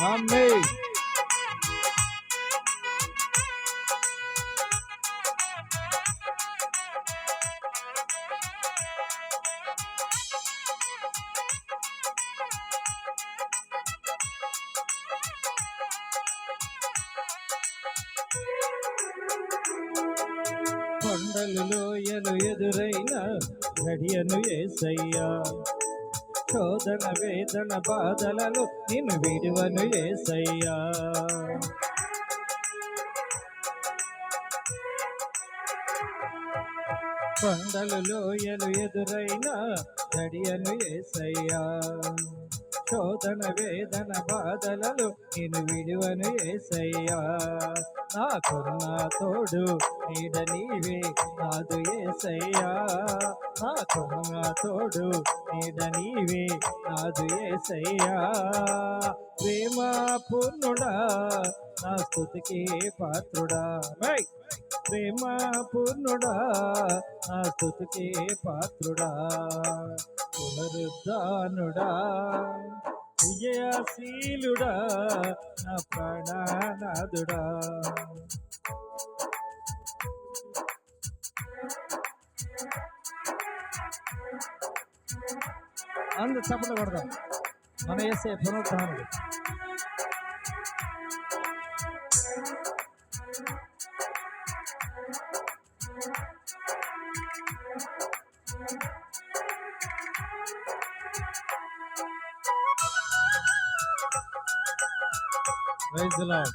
ఆమేన్. కొండలు లోయలు ఎదురైన గడియను యేసయ్యా, శోధన వేదన బాధలలో నిన్ను విడువను యేసయ్యా. కొండలు లోయలు ఎదురైన గడియను యేసయ్యా, శోధన వేదన బాధలలో నిన్ను విడువను యేసయ్యా. నాకున్న తోడు నీడ నీవే నాదు యేసయ్యా, నాకున్న తోడు నీడ నీవే నాదు యేసయ్యా. ప్రేమ పూర్ణుడా నా స్తుతికి పాత్రుడా, ప్రేమ పూర్ణుడా నా స్తుతికి పాత్రుడా, పునరుద్ధానుడా విజయశీలుడా నా ప్రాణనాథుడా. అందరూ చప్పట్లు కొడదాం. మన యేసే పునరుద్ధానుడు. Praise the Lord.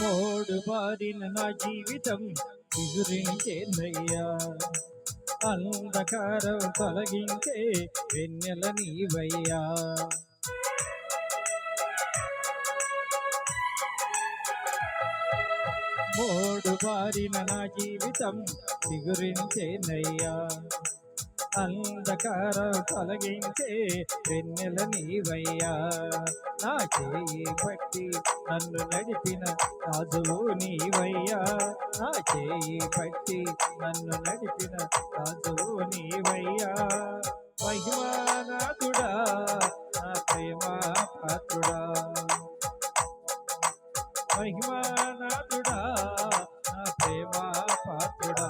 మోడు బారిన నా జీవితం ఎగురించేనయ్యా, అంధకారం తొలగించే వెన్నెల నీవయ్యా. మోడు బారిన నా జీవితం ఎగురించేనయ్యా, అంధకారం తొలగించే వెన్నెల నీవయ్యా. నా చేయి పట్టి నన్ను నడిపిన రాజువు నీవయ్యా, నా చేయి పట్టి నన్ను నడిపిన రాజువు నీవయ్యా. మహిమానాథుడా నా ప్రేమ పాత్రుడా, మహిమానాథుడా నా ప్రేమ పాత్రుడా,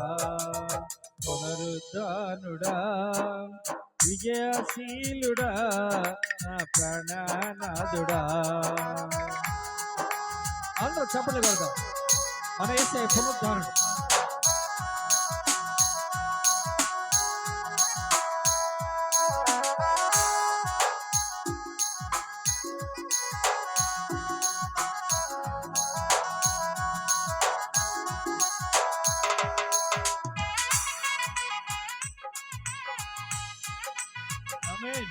పునరుద్ధానుడా విజయశీలుడా నా ప్రాణనాథుడా. అందరూ చప్పట్లు కొడదాం. మన యేసే పునరుద్ధానుడు. ఆమేన్.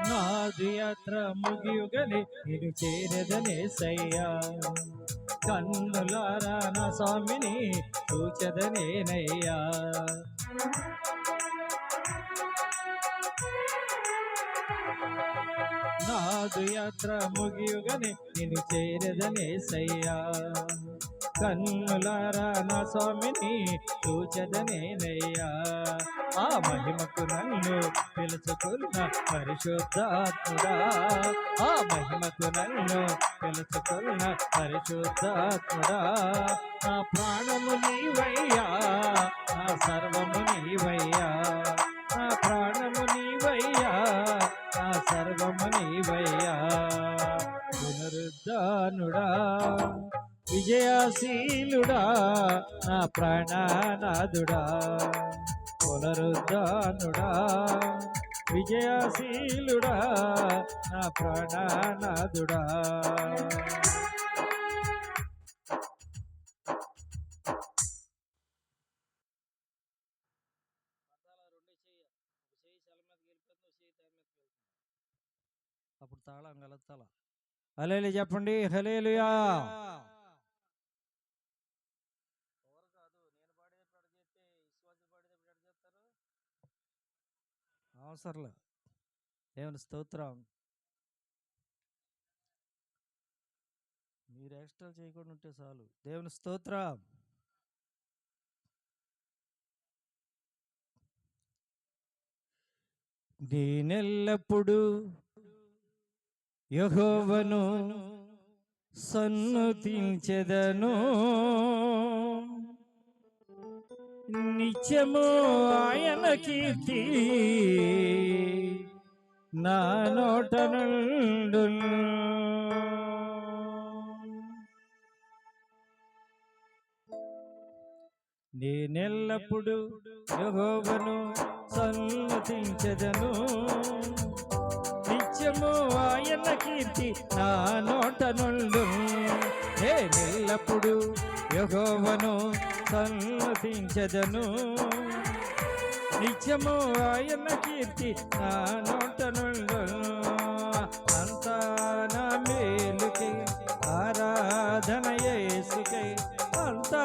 నాది యాత్ర ముగియుగని నేను చేరదనేసయ్యా, కన్నులారా నా స్వామిని చూచదనేనయ్యా. నాదు యాత్ర ముగియుగని నేను చేరదనేసయ్యా, కన్నులారా నా స్వామిని చూచదనేనయ్యా. ఆ మహిమకు నన్ను పిలుచుకున్న పరిశుద్ధాత్ముడా, ఆ మహిమకు నన్ను పిలుచుకున్న పరిశుద్ధాత్ముడా. నా ప్రాణము నీవయ్యా, నా సర్వము నీవయ్యా, నా ప్రాణము నీవయ్యా, నా సర్వము నీవయ్యా. పునరుద్ధానుడా విజయశీలుడా నా ప్రాణనాథుడా, పునరుద్ధానుడా విజయశీలుడా నా ప్రాణనాథుడా. అప్పుడు తాళం గలతల హల్లెలూయా చెప్పండి. హల్లెలూయా. ఎవరు కాదు, నేను పాడేటప్పుడు అడిగి చెప్తే విశ్వాసి పాడేటప్పుడు అడిగి చెప్తారు. అవసరంలే. దేవుని స్తోత్రం. మీరు ఎక్స్ట్రా చేయకుండా ఉంటే చాలు. దేవుని స్తోత్రం. నేనెల్లప్పుడు యెహోవాను సన్నుతించెదను, నిత్యము ఆయన కీర్తి నా నోట నుండును. నేనెల్లప్పుడు యెహోవాను సన్నుతించెదను, నిత్యము ఆయన కీర్తి నా నోట నుండును. నేనెల్లప్పుడు యెహోవాను సన్నుతించెదను, నిత్యము ఆయన కీర్తి నా నోట నుండును. అంతా నా మేలుకై ఆరాధన యేసుకై, అంతా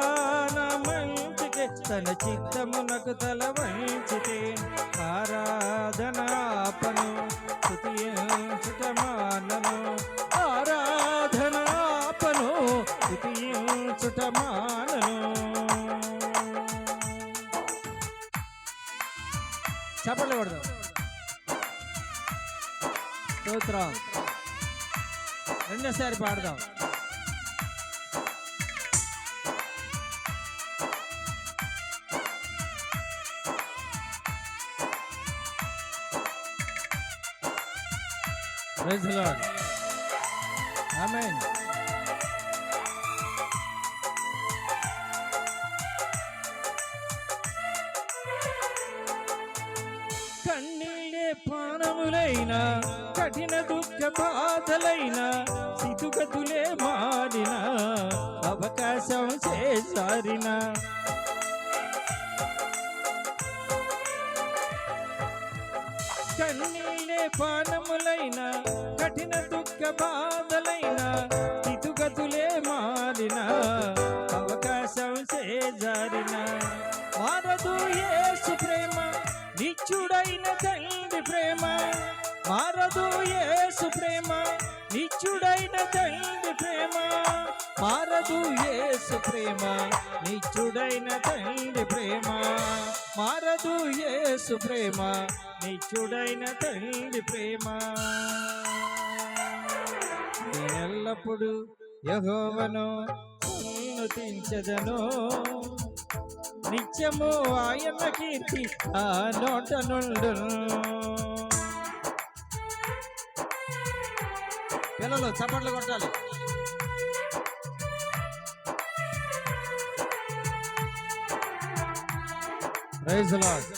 నా మంచికై తన చిత్తమునకు తల వంచితే, ఆరాధన ఆపను స్తుతించుట మానను, ఆరాధన ఆపను స్తుతించుట మానను. చప్పట్లు కొడదాం. స్తోత్రం. రెండోసారి పాడదాం. Praise the Lord. ఆమేన్. కన్నీళ్ళే పానములైన, కఠిన దుఃఖ బాధలైన, స్థితిగతులే మారిన, అవకాశం చేసారిన, కన్నీళ్ళే పానములైన, కఠిన దుఃఖ బాధలైన, స్థితిగతులే మారిన, అవకాశం చేజారిన, మారదు యేసు ప్రేమ నిత్యుడైన తండ్రి ప్రేమ, మారదు యేసు ప్రేమ నిత్యుడైన తండ్రి ప్రేమ, మారదు యేసు ప్రేమ నిత్యుడైన తండ్రి ప్రేమ, మారదు యేసు ప్రేమ నిత్యుడైన తండ్రి ప్రేమ. నేనెల్లప్పుడు యెహోవాను సన్నుతించెదను, నిత్యము ఆయన కీర్తి ఆ నోట నుండును. పిల్లలు చప్పట్లు కొట్టాలి. Praise the Lord.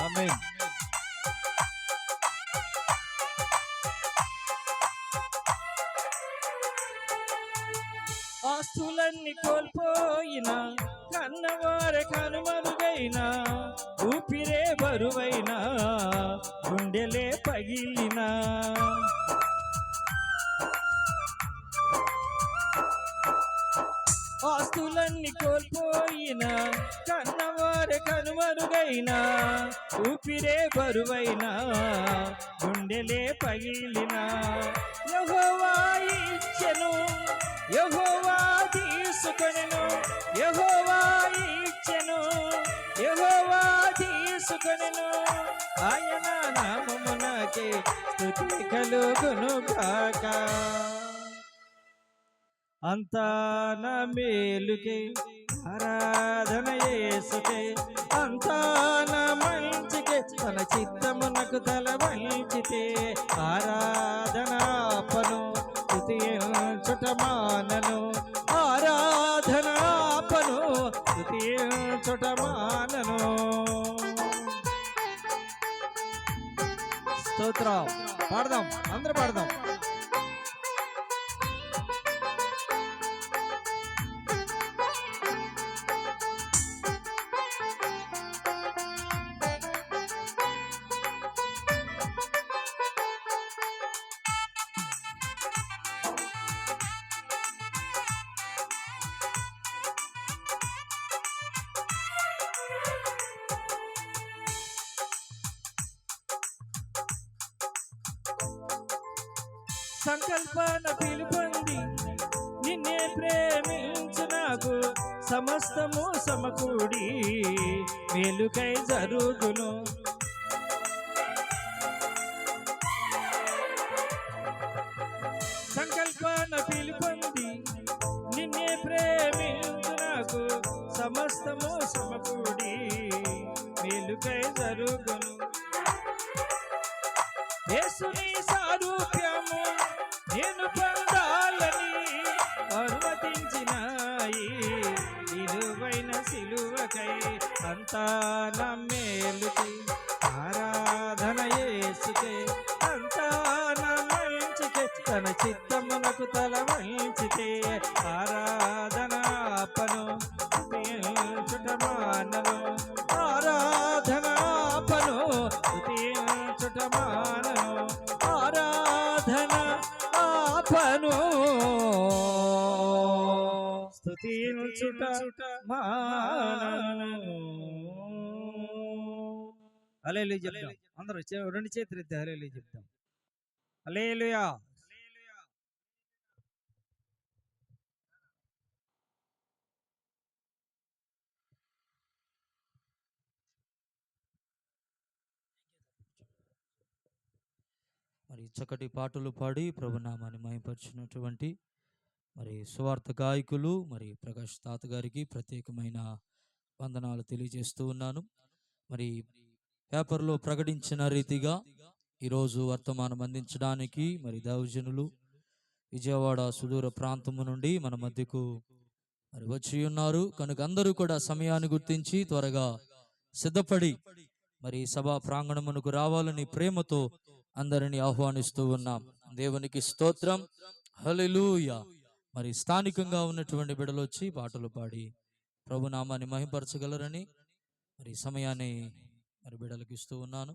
ఆమేన్. ఆస్తులన్నీ కోల్పోయిన, కన్నవారే కనుమరుగైన, ఊపిరే బరువైన, గుండెలే పగిలిన, ఆస్తులన్నీ కోల్పోయిన, కన్నవారే కనుమరుగైన, ఊపిరే బరువైన, గుండెలే పగిలిన, యెహోవా ఇచ్చెను యెహోవా తీసుకొనెను, యెహోవా ఇచ్చెను యెహోవా తీసుకొనెను, ఆయన నామమునకే స్తుతి కలుగును గాక. అంతా నా మేలుకే ఆరాధన యేసుకే, అంతా నా మంచికే తన చిత్తమునకు తల వంచితే, ఆరాధన ఆపను స్తుతించుట మానను, ఆరాధన ఆపను స్తుతించుట చుట మానను. స్తోత్రం. పాడదాం, అందరూ పాడదాం. సంకల్పన పిలుపొంది నిన్నే ప్రేమించు నాకు సమస్తము సమకూడి మేలుకై జరుగును. సంకల్పన పిలుపొంది నిన్నే ప్రేమించు నాకు సమస్తము సమకూడి మేలుకై జరుగును. యేసుని సారూప్యము నేను పొందాలని అనుమతించినాయి విలువైన సిలువకై అంతా నా మేలుకై ఆరాధన యేసుకే అంతా నా మంచికే తన చిత్తమునకు తల వంచితే ఆరాధన ఆపను స్తుతించుట మానను. ఆరాధన ఆపను స్తుతించుట మానను. ఆరాధన ఆపను స్తుతించుట మానను. హల్లెలూయా చెప్దాం అందరూ. రెండు చేతులు ఎత్తి హల్లెలూయా చెప్దాం. హల్లెలూయా. మరి చక్కటి పాటలు పాడి ప్రభునామాన్ని మహిమపరిచినటువంటి మరి సువార్త గాయకులు మరి ప్రకాష్ తాత గారికి ప్రత్యేకమైన వందనాలు తెలియజేస్తూ ఉన్నాను. మరి పేపర్లో ప్రకటించిన రీతిగా ఈరోజు వర్తమానం అందించడానికి మరి దైవజనులు విజయవాడ సుదూర ప్రాంతము నుండి మన మధ్యకు మరి వచ్చి ఉన్నారు కనుక అందరూ కూడా సమయాన్ని గుర్తించి త్వరగా సిద్ధపడి మరి సభా ప్రాంగణమునకు రావాలని ప్రేమతో అందరినీ ఆహ్వానిస్తూ ఉన్నాం. దేవునికి స్తోత్రం. హల్లెలూయా. మరి స్థానికంగా ఉన్నటువంటి బిడ్డలు వచ్చి పాటలు పాడి ప్రభునామాన్ని మహింపరచగలరని మరి సమయాన్ని మరి బిడ్డలకు ఇస్తూ ఉన్నాను.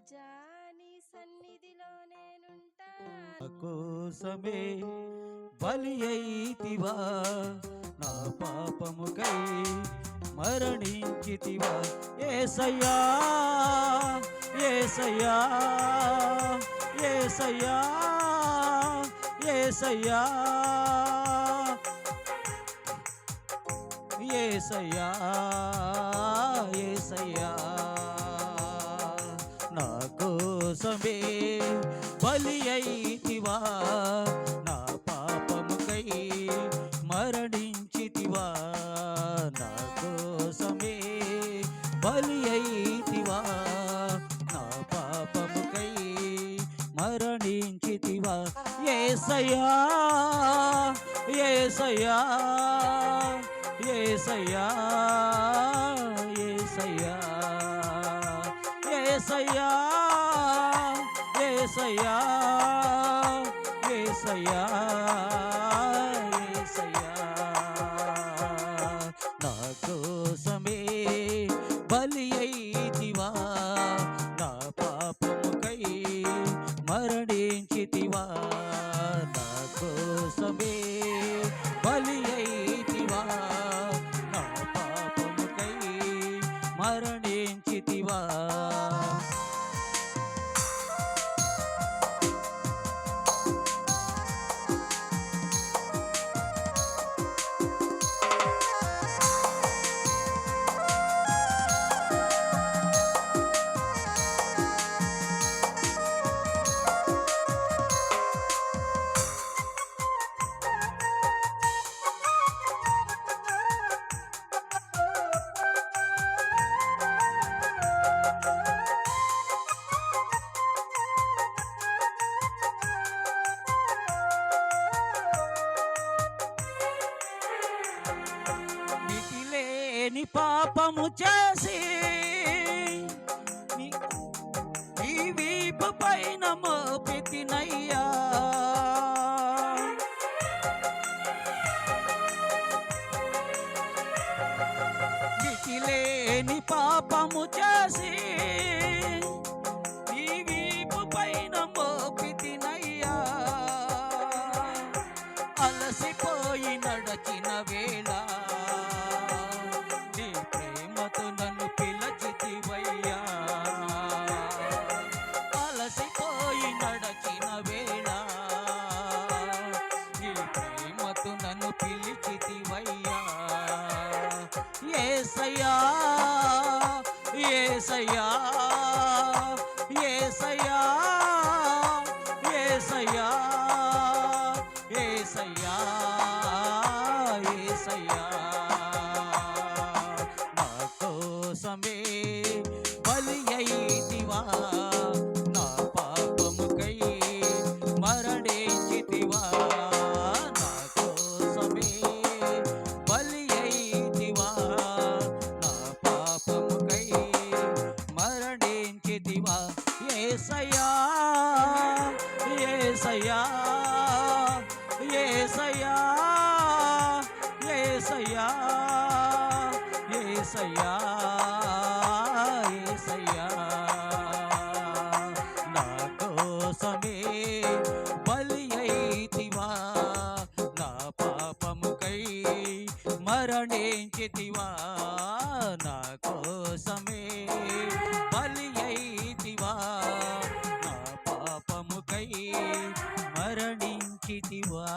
రాజా నీ సన్నిధిలో నేనుంటా కోసమే బలి అయితివా, నా పాపముకై మరణించితివా. యేసయ్యా యేసయ్యా యేసయ్యా యేసయ్యా యేసయ్యా యేసయ్యా, నా కోసమే బలి అయితివా, నా పాపముకై మరణించితివా. నా కోసమే బలి అయితివా, నా పాపముకై మరణించితివా. యేసయ్యా యేసయ్యా యేసయ్యా యేసయ్యా యేసయ్యా యేసయ్యా యేసయ్యా యేసయ్యా, నా కోసమే బలి అయితివా, నా పాపముకై మరణించితివా. నా కోసమే బలి అయితివా, నా పాపముకై మరణించితివా. మితిలేని పాపము చేసి ఈ వీపు పైన మోపితినయ్యా. మితిలేని పాపము చేసి ఈ వీపు పైన మోపితినయ్యా. అలసిపోయి నడచిన వేళ నీ ప్రేమతో నన్ను పిలచితివయ్యా. అలసిపోయి నడచిన వేళ నీ ప్రేమతో నన్ను పిలిచితివయ్యా. యేసయ్యా యేసయ్యా యేసయ్యా యేసయ్యా యేసయ్యా యేసయ్యా, నా కోసమే బలి అయితివా, నా పాపముకై మరణించితివా. నా కోసమే బలి అయితివా, నా పాపముకై మరణించితివా. యేసయ్యా యేసయ్యా యేసయ్యా యేసయ్యా యేసయ్యా యేసయ్యా, నా కోసమే బలి అయితివా, నా పాపముకై మరణించితివా. నా కోసమే బలి అయితివా, నా పాపముకై మరణించితివా.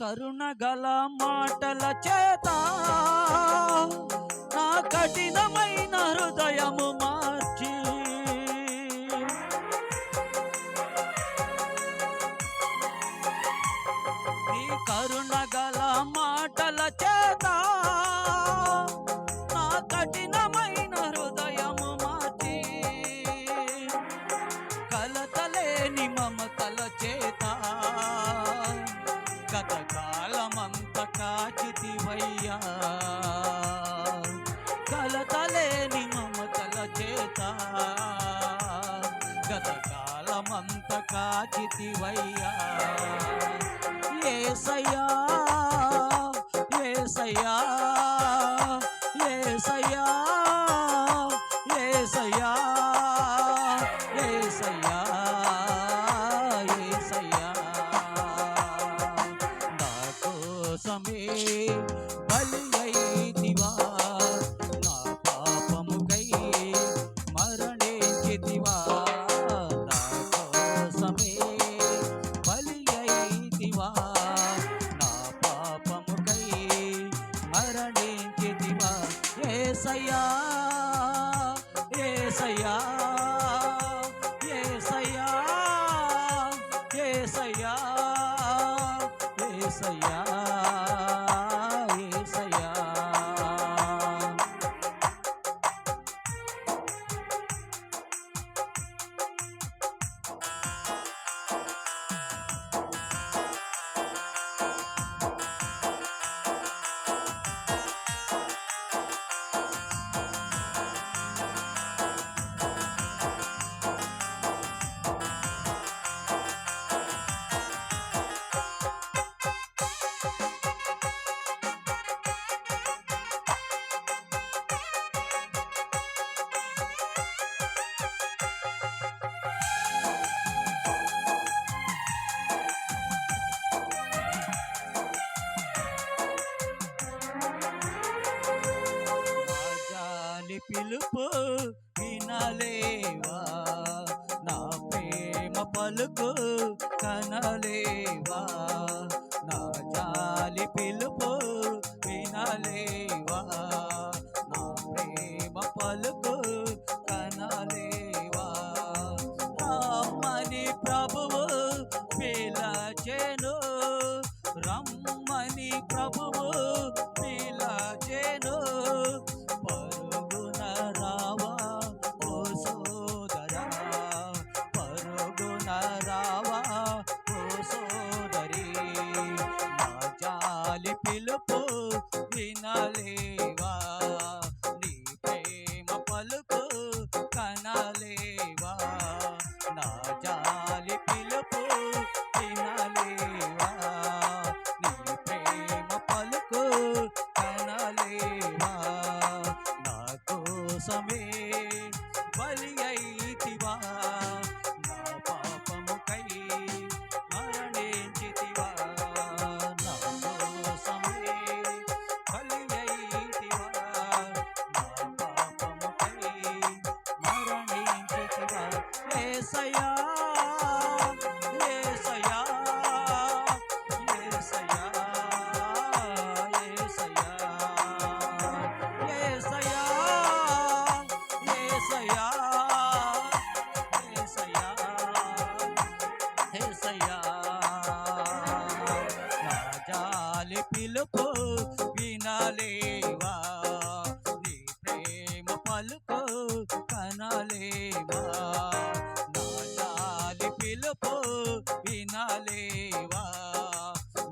కరుణ గల మాటల చేత నా కఠినమైన హృదయము మార్చి యేసయ్యా యేసయ్యా యేసయ్యా యేసయ్యా యేసయ్యా యేసయ్యా నా కోసమే బలి అయితివా నా పాపముకై మరణించితివా నా కోసమే బలి అయితివా నా పాపముకై మరణించితివా యేసయ్యా యేసయ్యా యేసయ్యా యేసయ్యా యేసయ్యా యేసయ్యా రాజాలి పిలుపు వినలేవా నా ప్రేమ పలుకు కనలేవా నా జాలి పిలుపు వినలేవా నా ప్రేమ పలుకు కనలేవా రమ్మని ప్రభువు పిలచెను రమ్మని ప్రభువు పిలచెను పరుగున రావా ఓ సోదరా పరుగున రావా ఓ సోదరి నా జాలి పిలుపు వినలేవా నీ ప్రేమ పలుకు కనలేవా నా జాలి పిలుపు వినలేవా నీ ప్రేమ పలుకు కనలేవా నా కోసమే బలి అయితివా నా పాపముకై మరణించితివా నా కోసమే బలి అయితివా నా పాపముకై మరణించితివా యేసయ్యా యేసయ్యా యేసయ్యా యేసయ్యా యేసయ్యా యేసయ్యా యేసయ్యా యేసయ్యా నా జాలి పిలుపు వినలేవా నీ ప్రేమ పలుకు కనలేవా నా జాలి పిలుపు వినలేవా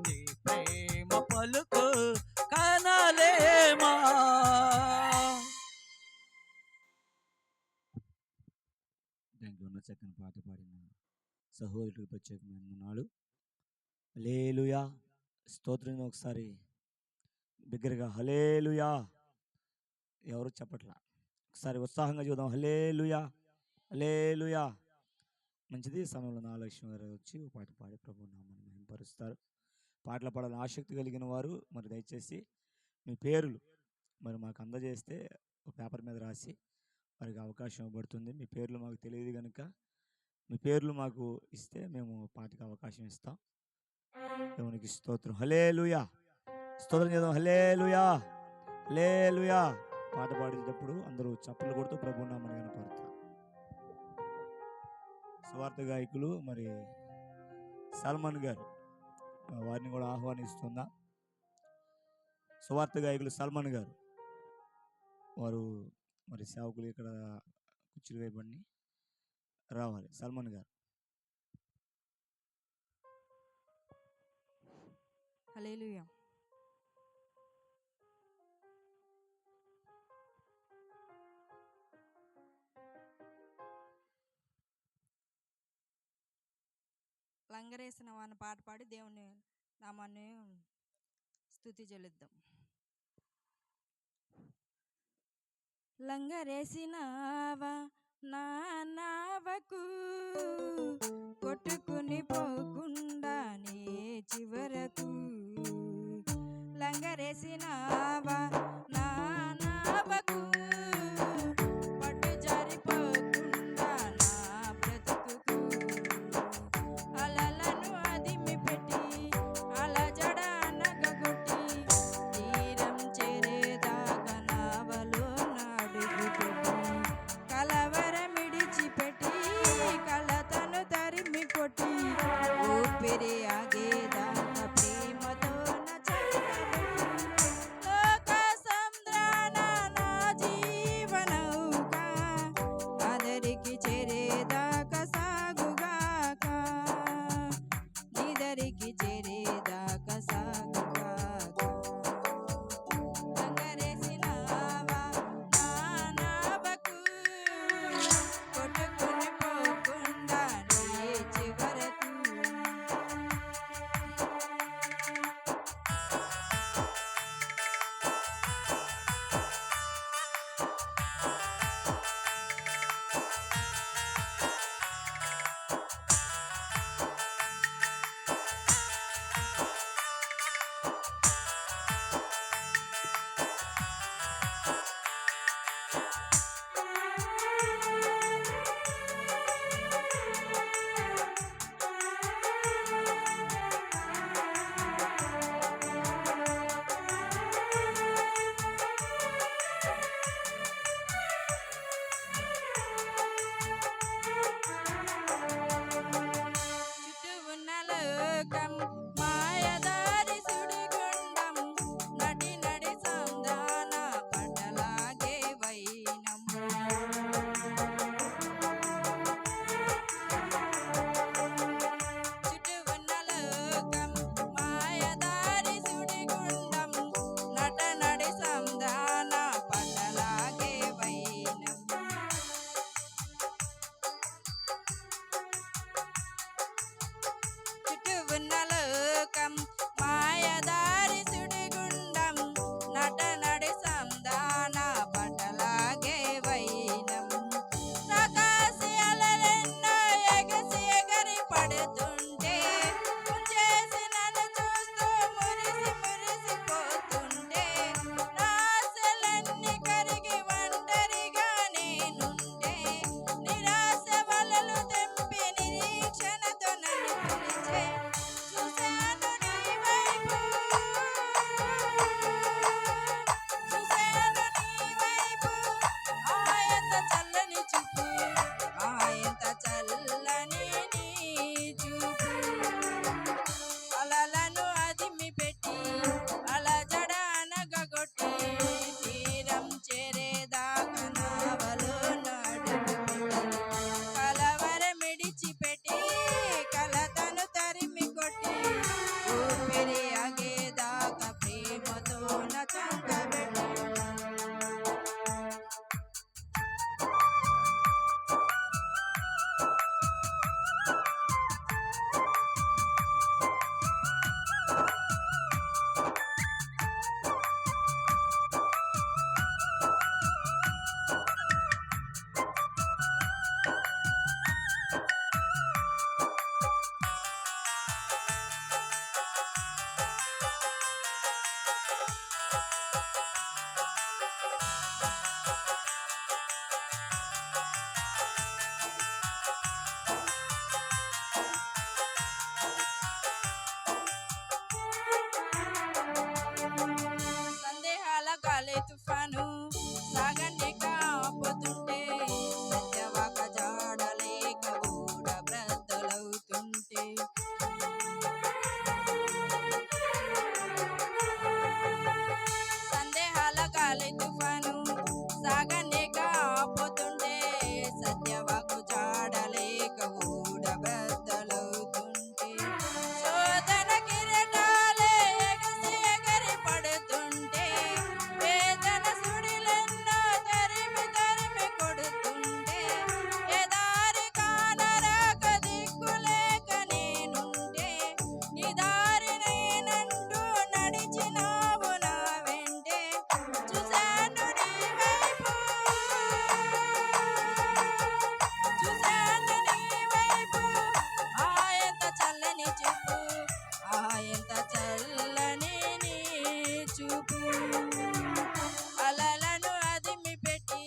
నీ ప్రేమ పలుకు కనలేమా దాంట్లో చక్కని పాట పాడిన సహోదరుడికి ప్రత్యేకమైన వందనాలు. హల్లెలూయా స్తోత్రం. ఒకసారి బిగ్గరగా హల్లెలూయా. ఎవరు చెప్పట్లా, ఒకసారి ఉత్సాహంగా చూద్దాం. హల్లెలూయా హల్లెలూయా. మంచిది. సమయంలో నాగలక్ష్మి గారు వచ్చి ఒక పాట పాడి ప్రభు నామాన్ని మహిమపరుస్తారు. పాటలు పాడాలని ఆసక్తి కలిగిన వారు మరి దయచేసి మీ పేర్లు మరి మాకు అందజేస్తే ఒక పేపర్ మీద రాసి వారికి అవకాశం ఇవ్వబడుతుంది. మీ పేర్లు మాకు తెలియదు కనుక మీ పేర్లు మాకు ఇస్తే మేము పాటకి అవకాశం ఇస్తాం. దేవునికి స్తోత్రం. హల్లెలూయా. స్తోత్రం చేద్దాం. హల్లెలూయా హల్లెలూయా. పాట పాడేటప్పుడు అందరూ చప్పట్లు కొడుతూ ప్రభు నామాన్ని కనపడతారు. సువార్త గాయకులు మరి సల్మాన్ గారు వారిని కూడా ఆహ్వానిస్తున్నా. సువార్త గాయకులు సల్మాన్ గారు వారు మరి సేవకులు ఇక్కడ కుర్చీలు వేయబడి రావాలి. సల్మాన్ గారు. హల్లెలూయా. లంగరేసిన వాని పాట పాడి దేవుని నామాన్ని స్తుతి చెల్లిద్దాం. లంగరేసినావా నా నావకు, కొట్టుకుని పోకుండా నీ చివరకు. లంగరేసినావా నా నావకు, పట్టు జారిపోకుండా నా బ్రతుకుకు. అలలను అదిమి పెట్టి అలజడ అనగగొట్టి, తీరం చేరేదాకా నావలో అడుగుపెట్టి, కలవరమిడిచిపెట్టి కలతను తరిమి కొట్టి, ఊపిరి ఆగేదాకా ప్రేమతో లోక సంద్రాన నా జీవనౌక, అదరికి చేరేదాకా సాగుగాక, నిదరికి చేరేదాకా సాగుగాక. లంగరేసినావా నా నావకు, కొట్టుకుని పోకుండా నీ చివరకు. చల్లని నీ చూపు అలలను అదిమి పెట్టి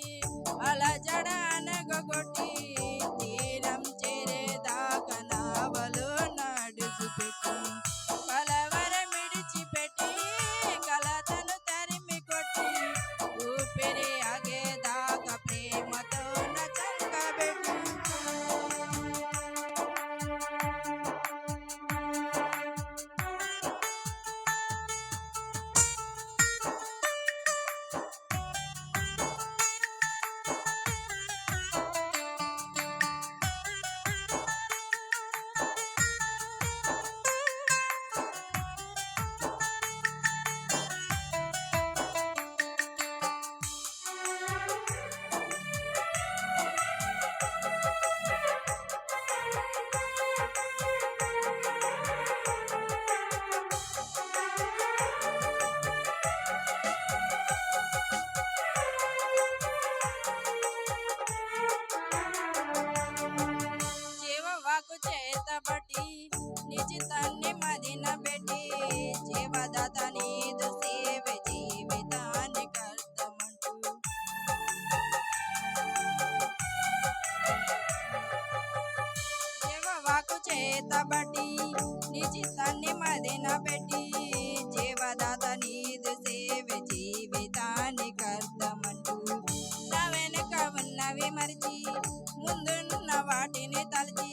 అలజడ అనగొట్టి తీరం చేరేదాకా నావలో నడుగు పెట్టి కలవరం విడిచిపెట్టి కలతను తరిమి కొట్టి ఊపిరి ఆగేదాకా ప్రేమతో చంకబెట్టి జీవవాకు చేతబట్టి నిజితాన్ని మదిన పెట్టి జీవదాత నీదు సేవ జీవితానికి అర్థమంటూ జీవవాకు చేతబట్టి నిజితాన్ని మదిన పెట్టి జీవదాత నీదు సేవ జీవితానికి అర్థమంటూ నా వెనుక ఉన్నవి మరిచి ముందున్న వాటిని తలచి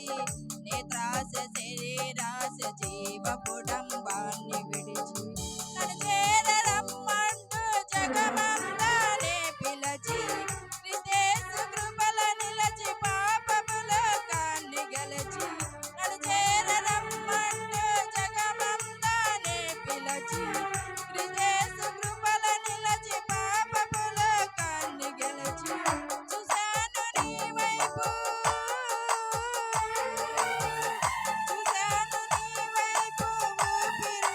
నేత్రాస శరీరాస జీవ కుటుంబాన్ని విడిచి నన్ను చేరరమ్మంటూ జగమంతానే పిలచి క్రిస్తేసు కృపల నిలచి పాపముల కాన్ని గెలచి నన్ను చేరరమ్మంటూ జగమంతానే పిలచి క్రిస్తేసు కృపల నిలచి పాపముల కాన్ని గెలచి చూశాను నీ వైపు చూశాను నీ వైపు ఊపిరి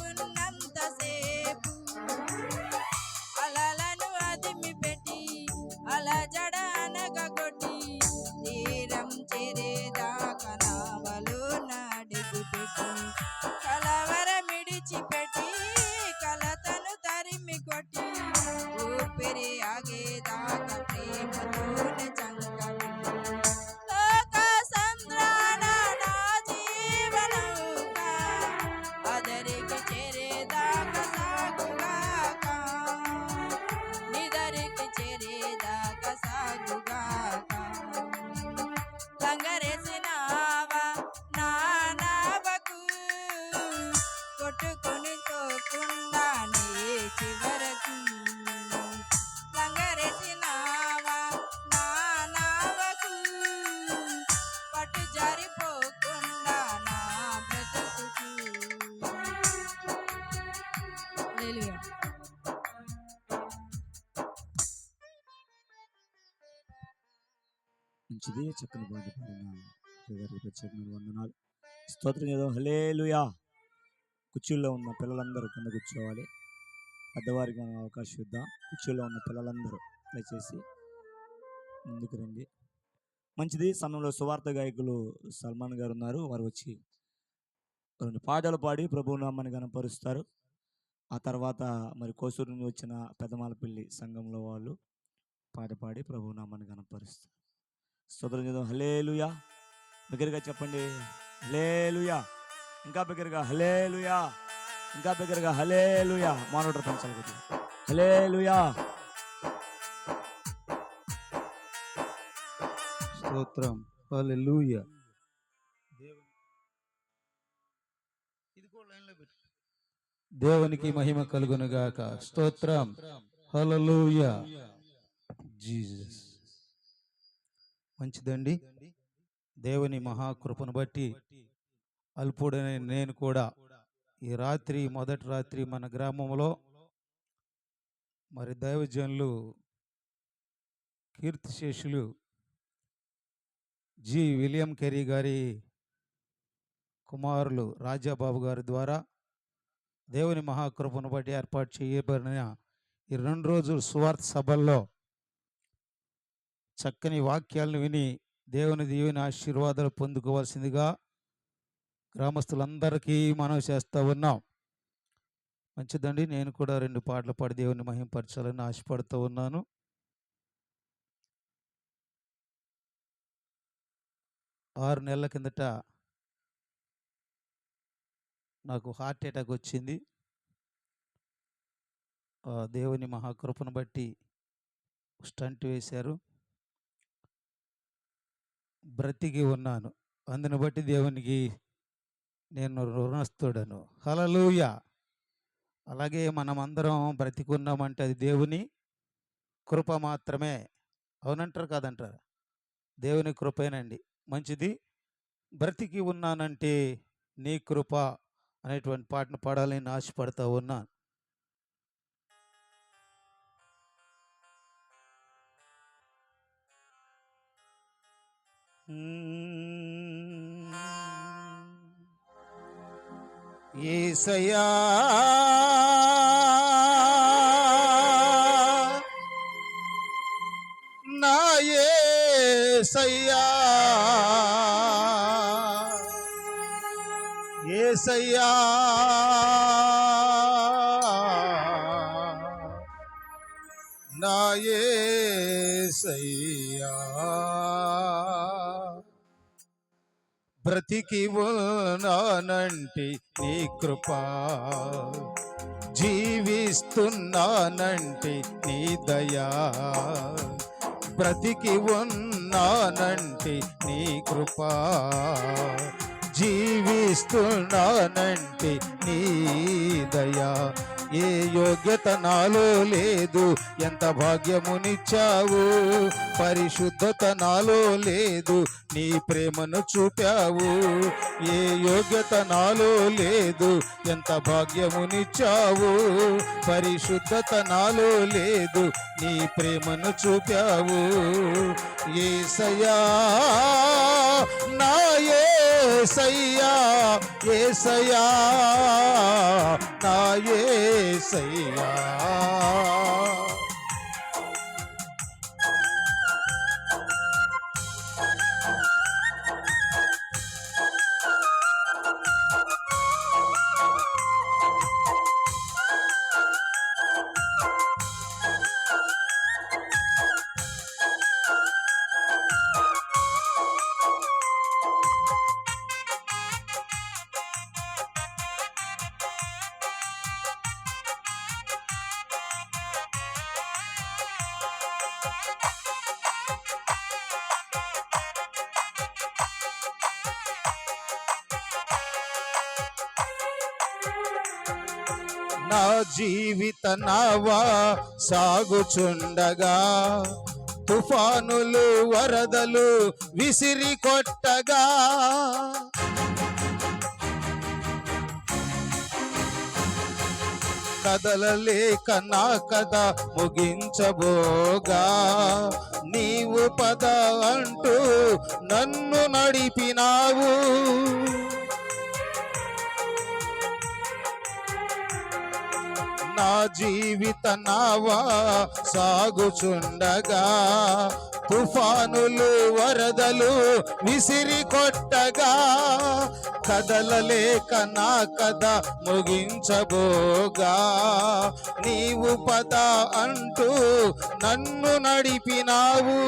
ఉన్నంతసేపు అలలను అదిమి పెట్టి అలజడ అనగొట్టి తీరం చేరేదాకా నావలో నడుగు పెట్టి కలవరం విడిచిపెట్టి కలతను తరిమి కొట్టి ఊపిరి ఆగేదాకా ప్రేమతోనే చంకబెట్టి లోక సంద్రాన నా జీవనౌక అదరికి చేరేదాకా సాగుగాక నిదరికి చేరేదాకా సాగుగాక లంగరేసినావా నా నావకు కొట్టుకొని పోకుండా నీ చివరకు లంగరేసినావా నా నావకు పట్టు జారిపోకుండా నా బ్రతుకుకు హల్లెలూయా. మంచిది చక్కని పాట పాడిన గారికి ప్రత్యేకమైన వందనాలు. స్తోత్రం చేద్దాం. హల్లెలూయా. కుర్చీల్లో ఉన్న పిల్లలందరూ కింద కూర్చోవాలి. పెద్దవారికి మనం అవకాశం ఇద్దాం. కుర్చీలో ఉన్న పిల్లలందరూ దయచేసి ముందుకు రండి. మంచిది. సమయంలో సువార్త గాయకులు సల్మాన్ గారు ఉన్నారు. వారు వచ్చి రెండు పాటలు పాడి ప్రభువు నామాన్ని గణపరుస్తారు. ఆ తర్వాత మరి కోసూరు నుండి వచ్చిన పెదమాలపల్లి సంఘంలో వాళ్ళు పాట పాడి ప్రభువు నామాన్ని గణపరుస్తారు. స్తోత్రం చేద్దాం. హల్లెలూయా. బిగ్గరగా చెప్పండి. హల్లెలూయా. ఇంకా బిగ్గరగా హల్లెలూయా. ఇంకా బిగ్గరగా హల్లెలూయా. మానవుడు పెంచాలి. హల్లెలూయా. స్తోత్రం. హల్లెలూయా. దేవునికి మహిమ కలుగును గాక. స్తోత్రం. హల్లెలూయా. జీసస్. మంచిదండి. దేవుని మహాకృపను బట్టి అల్పుడైన నేను కూడా ఈ రాత్రి మొదటి రాత్రి మన గ్రామంలో మరి దైవజనులు కీర్తిశేషులు జి విలియం కెరీ గారి కుమారులు రాజాబాబు గారి ద్వారా దేవుని మహాకృపను బట్టి ఏర్పాటు చేయబడిన ఈ 2 రోజుల సువార్త సభల్లో చక్కని వాక్యాలను విని దేవుని దీవెన ఆశీర్వాదాలు పొందుకోవాల్సిందిగా గ్రామస్తులందరికీ మనం చేస్తూ ఉన్నాం. మంచిదండి. నేను కూడా 2 పాటలు పాడి దేవుని మహింపరచాలని ఆశపడుతూ ఉన్నాను. ఆరు నెలల కిందట నాకు హార్ట్ అటాక్ వచ్చింది. దేవుని మహాకృపను బట్టి స్టంట్ వేశారు, బ్రతికి ఉన్నాను. అందుని బట్టి దేవునికి నేను రుణస్థుడను. హల్లెలూయా. అలాగే మనమందరం బ్రతికున్నామంటే అది దేవుని కృప మాత్రమే. అవునంటారు కాదంటారు? దేవుని కృపేనండి. మంచిది. బ్రతికి ఉన్నానంటే నీ కృప అనేటువంటి పాటను పాడాలని ఆశపడతా ఉన్నాను. యేసయ్యా నా యేసయ్యా, యేసయ్యా నా యేసయ్యా, బ్రతికి ఉన్నానంటే నీ కృప, జీవిస్తున్నానంటే నీ దయా, బ్రతికి ఉన్నానంటే నీ కృప, జీవిస్తున్నానంటే నీ దయా. ఏ యోగ్యత నాలో లేదు, ఎంత భాగ్యమునిచ్చావు, పరిశుద్ధత నాలో లేదు, నీ ప్రేమను చూపావు. ఏ యోగ్యత నాలో లేదు, ఎంత భాగ్యమునిచ్చావు, పరిశుద్ధత నాలో లేదు, నీ ప్రేమను చూపావు. యేసయ్యా నా యేసయ్యా, యేసయ్యా నా యేసయ్యా, నా జీవిత నావా సాగుచుండగా, తుఫానులు వరదలు విసిరి కొట్టగా, కదలలేక నా కథ ముగించబోగా, నీవు పద అంటూ నన్ను నడిపినావు. నా జీవిత నావా సాగుచుండగా, తుఫానులు వరదలు విసిరి కొట్టగా, కదలలేక నా కథ ముగించబోగా, నీవు పద అంటూ నన్ను నడిపినావు.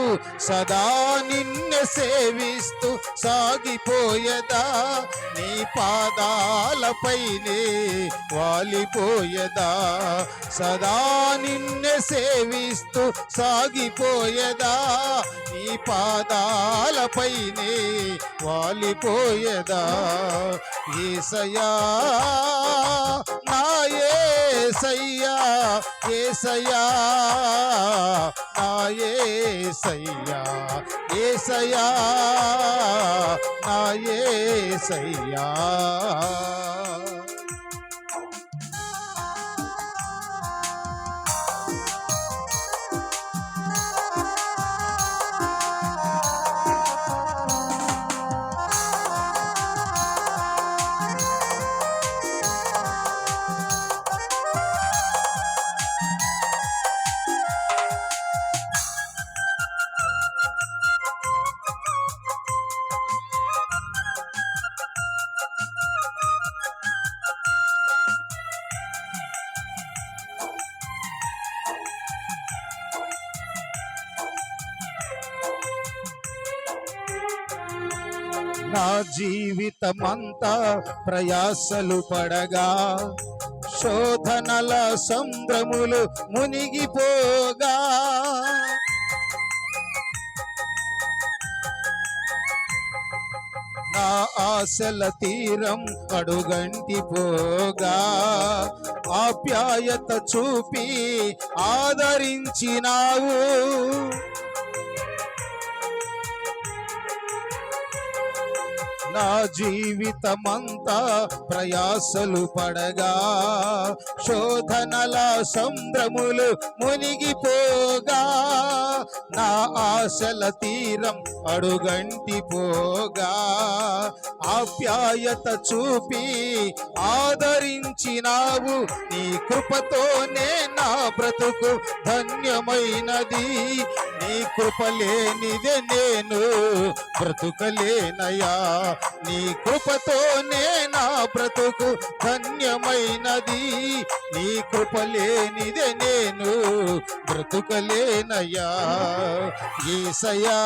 సదా నిన్ను సేవిస్తూ సాగిపోయేదా, నీ పాదాలపైనే వాలిపోయేదా, సదా నిన్ను సేవిస్తూ సాగిపోయేదా, నీ పాదాలపైనే వాలిపోయేదా. యేసయ్యా నా యేసయ్యా, యేసయ్యా నా యేసయ్యా, యేసయ్యా నా యేసయ్యా. నా జీవితమంతా ప్రయాసలు పడగా శోధనల సంద్రములు మునిగిపోగా నా ఆశల తీరం అడుగంటి పోగా ఆప్యాయత చూపి ఆదరించినావు నా జీవితమంతా ప్రయాసలు పడగా శోధనల సంద్రములు మునిగిపోగా నా ఆశల తీరం అడుగంటి పోగా ఆప్యాయత చూపి ఆదరించినావు నీ కృపతోనే నా బ్రతుకు ధన్యమైనది నీ కృప లేనిదే నేను బ్రతుకలేనయా నీ కృపతోనే నా బ్రతుకు ధన్యమైనది నీ కృప లేనిదే నేను బ్రతుకలేనయా యేసయ్యా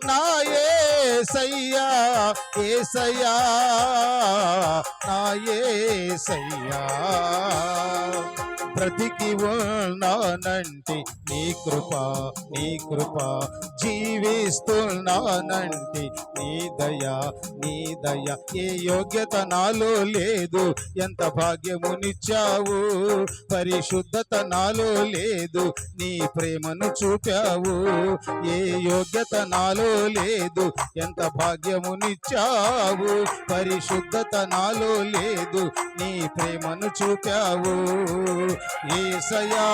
నా యేసయ్యా యేసయ్యా నా యేసయ్యా బ్రతికి ఉన్నానంటే నీ కృప జీవిస్తున్నానంటే నీ దయ ఏ యోగ్యత నాలో లేదు ఎంత భాగ్యమునిచ్చావు పరిశుద్ధత నాలో లేదు నీ ప్రేమను చూపావు ఏ యోగ్యత నాలో లేదు ఎంత భాగ్యమునిచ్చావు పరిశుద్ధత నాలో లేదు నీ ప్రేమను చూపావు యేసయ్యా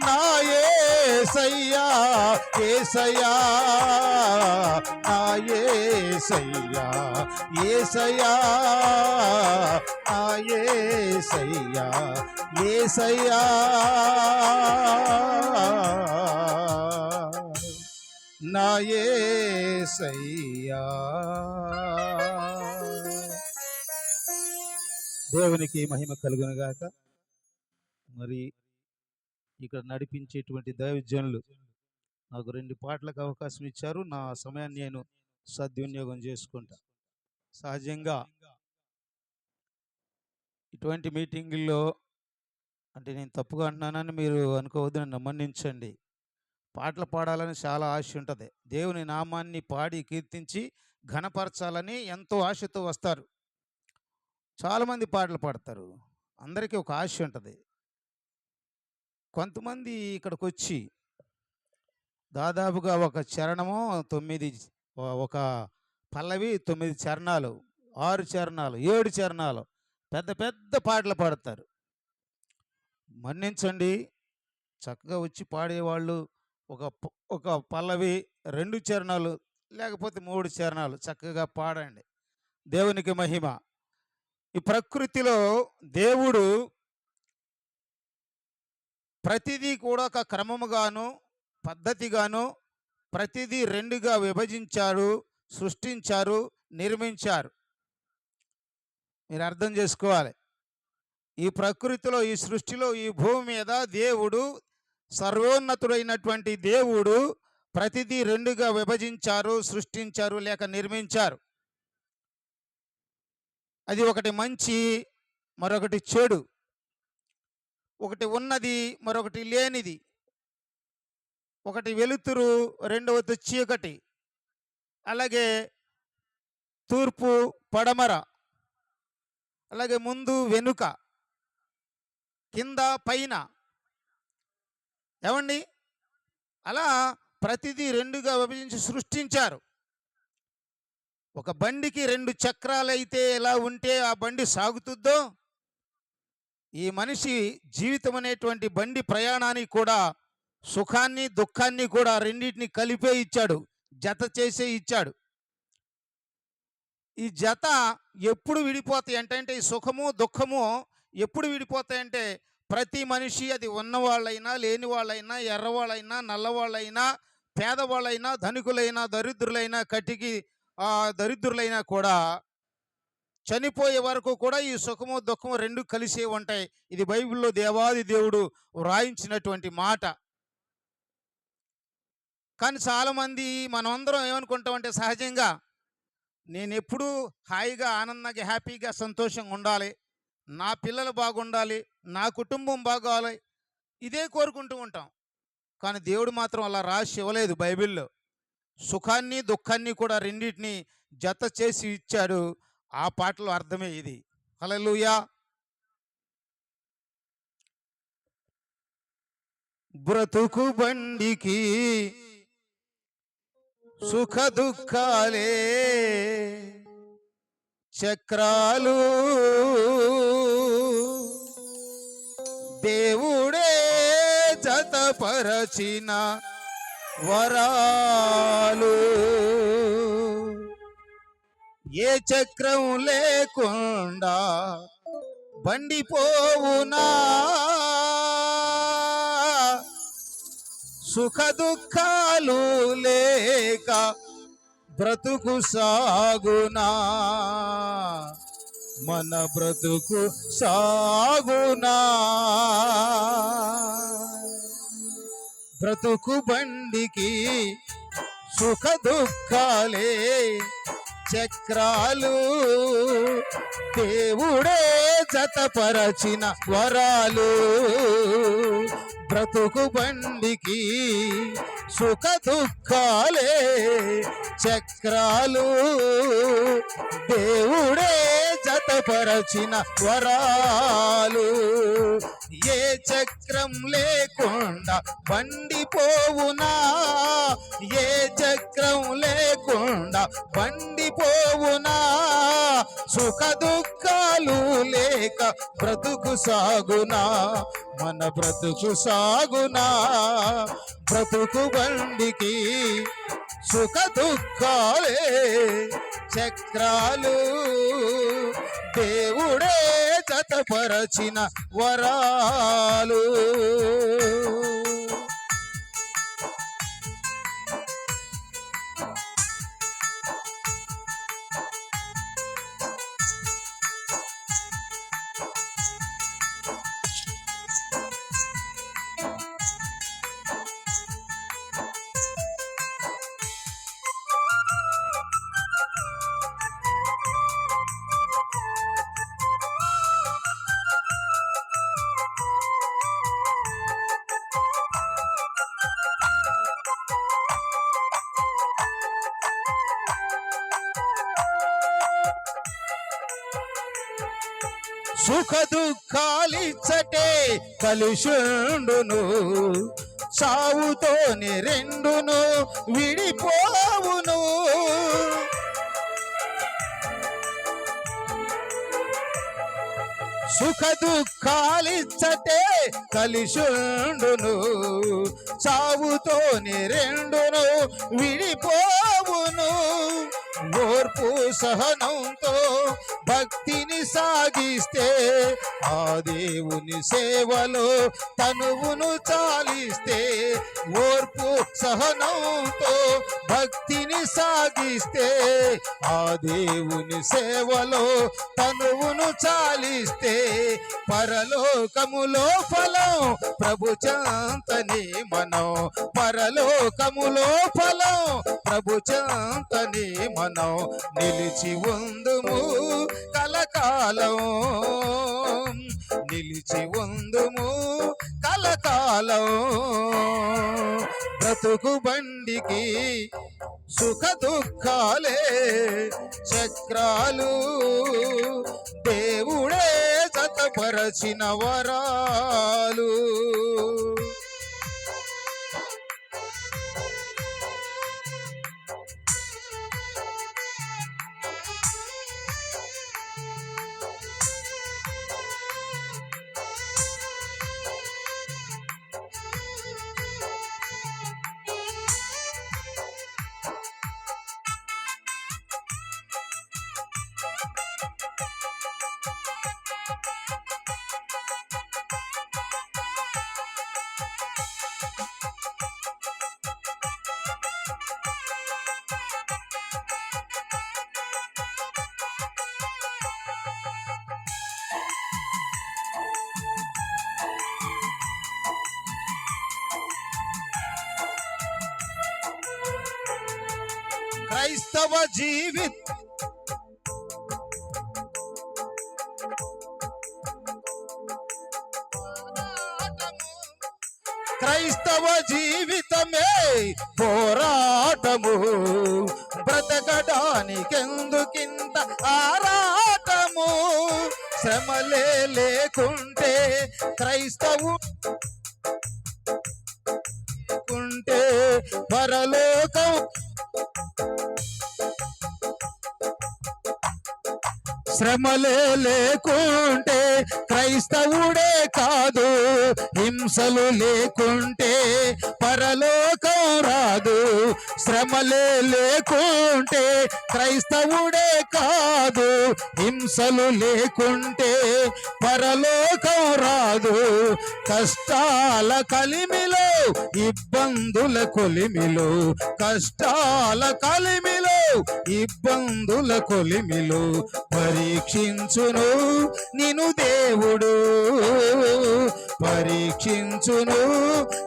నా యేసయ్యా యేసయ్యా నా యేసయ్యా యేసయ్యా నా యేసయ్యా యేసయ్యా నా యేసయ్యా దేవునికి మహిమ కలుగునుగాక. మరి ఇక్కడ నడిపించేటువంటి దైవజనులు నాకు 2 పాటలకు అవకాశం ఇచ్చారు. నా సమయాన్ని నేను సద్వినియోగం చేసుకుంటా. సహజంగా ఇటువంటి మీటింగుల్లో అంటే నేను తప్పుగా అంటున్నానని మీరు అనుకోవద్దు, నన్ను మన్నించండి. పాటలు పాడాలని చాలా ఆశ ఉంటుంది. దేవుని నామాన్ని పాడి కీర్తించి ఘనపరచాలని ఎంతో ఆశతో వస్తారు. చాలామంది పాటలు పాడతారు. అందరికీ ఒక ఆశ ఉంటుంది. కొంతమంది ఇక్కడికి వచ్చి దాదాపుగా ఒక చరణము 9 ఒక పల్లవి 9 చరణాలు 6 చరణాలు 7 చరణాలు పెద్ద పెద్ద పాటలు పాడతారు. మన్నించండి, చక్కగా వచ్చి పాడేవాళ్ళు ఒక పల్లవి 2 చరణాలు లేకపోతే 3 చరణాలు చక్కగా పాడండి. దేవునికి మహిమ. ఈ ప్రకృతిలో దేవుడు ప్రతిదీ కూడా ఒక క్రమముగాను పద్ధతిగాను ప్రతిదీ 2గా విభజించారు, సృష్టించారు, నిర్మించారు. మీరు అర్థం చేసుకోవాలి. ఈ ప్రకృతిలో ఈ సృష్టిలో ఈ భూమి మీద దేవుడు సర్వోన్నతుడైనటువంటి దేవుడు ప్రతిదీ 2గా విభజించారు, సృష్టించారు లేక నిర్మించారు. అది ఒకటి మంచి, మరొకటి చెడు, ఒకటి ఉన్నది, మరొకటి లేనిది, ఒకటి వెలుతురు, రెండవది చీకటి, అలాగే తూర్పు పడమర, అలాగే ముందు వెనుక, కింద పైన. ఏమండి, అలా ప్రతిదీ 2గా విభజించి సృష్టించారు. ఒక బండికి 2 చక్రాలైతే ఎలా ఉంటే ఆ బండి సాగుతుందో ఈ మనిషి జీవితం అనేటువంటి బండి ప్రయాణానికి కూడా సుఖాన్ని దుఃఖాన్ని కూడా రెండింటిని కలిపే ఇచ్చాడు, జత చేసే ఇచ్చాడు. ఈ జత ఎప్పుడు విడిపోతాయి అంటే ఈ సుఖము దుఃఖము ఎప్పుడు విడిపోతాయంటే ప్రతి మనిషి, అది ఉన్నవాళ్ళైనా లేని వాళ్ళైనా ఎర్రవాళ్ళైనా నల్లవాళ్ళైనా పేదవాళ్ళైనా ధనికులైనా దరిద్రులైనా కటికి దరిద్రులైనా కూడా చనిపోయే వరకు కూడా ఈ సుఖము దుఃఖము 2 కలిసే ఉంటాయి. ఇది బైబిల్లో దేవాది దేవుడు వ్రాయించినటువంటి మాట. కానీ చాలామంది మనమందరం ఏమనుకుంటామంటే సహజంగా నేను ఎప్పుడూ హాయిగా ఆనందంగా హ్యాపీగా సంతోషంగా ఉండాలి, నా పిల్లలు బాగుండాలి, నా కుటుంబం బాగోవాలి, ఇదే కోరుకుంటూ ఉంటాం. కానీ దేవుడు మాత్రం అలా రాసి ఇవ్వలేదు బైబిల్లో. సుఖాన్ని దుఃఖాన్ని కూడా రెండింటిని జత చేసి ఇచ్చాడు. ఆ పాటలో అర్థమే ఇది. హల్లెలూయా. బ్రతుకు బండికి సుఖ దుఃఖాలే చక్రాలు, దేవుడే జతపరచిన వరాలు. ఏ చక్రం లేకుండా బండి పోవునా, సుఖ దుఃఖాలు లేక బ్రతుకు సాగునా, మన బ్రతుకు సాగునా. బ్రతుకు బండికి సుఖ దుఃఖాలే చక్రాలు, దేవుడే జతపరచిన వరాలు. బ్రతుకు బండికి సుఖ దుఃఖాలే చక్రాలు, దేవుడే జతపరచిన వరాలు. ఏ చక్రం లేకుండా బండి పోవునా, ఏ చక్రం లేకుండా బండి పోవునా, సుఖ దుఃఖాలు లేక బ్రతుకు సాగునా, మన బ్రతుకు సాగునా. బ్రతుకు బండికి సుఖ దుఃఖాలే చక్రాలు, దేవుడే జతపరచిన వరాలు. సుఖ దుఃఖాలిచ్చటే కలిసుండును, సావుతోని రెండును విడిపోవును. సుఖ దుఃఖాలిచ్చటే కలిసుండును, సావుతోని రెండును విడిపోవును. ఓర్పు సహనంతో భక్తిని సాగిస్తే, ఆ దేవుని సేవలో తనువును చాలిస్తే, ఓర్పు సహనంతో భక్తిని సాగిస్తే, ఆ దేవుని సేవలో తనువును చాలిస్తే, పరలోకములో ఫలం ప్రభు చెంతని మనం, పరలోకములో ఫలం ప్రభు చెంతని మనం నిలిచి ఉందుము కలకాలం, నిలిచి ఉందుము కలకాలం. బ్రతుకు బండికి సుఖ దుఃఖాలే చక్రాలు, దేవుడే జతపరచిన వరాలు. క్రైస్తవ జీవిత క్రైస్తవ జీవితమే పోరాటము, బ్రతకడానికెందుకింత ఆరాటము, శ్రమలే లేకుంటే లేకుంటే పరలోకం, శ్రమలే లేకుంటే క్రైస్తవుడే కాదు, హింసలు లేకుంటే పరలోకం రాదు, శ్రమలే లేకుంటే క్రైస్తవుడే కాదు, హింసలు లేకుంటే పరలోకం రాదు, కష్టాల కలిమిలో ఇబ్బందుల కొలిమిలో, కష్టాల కలిమిలో ఇబ్బందుల కొలిమిలో పరీక్షించును నిన్ను దేవుడు, పరీక్షించును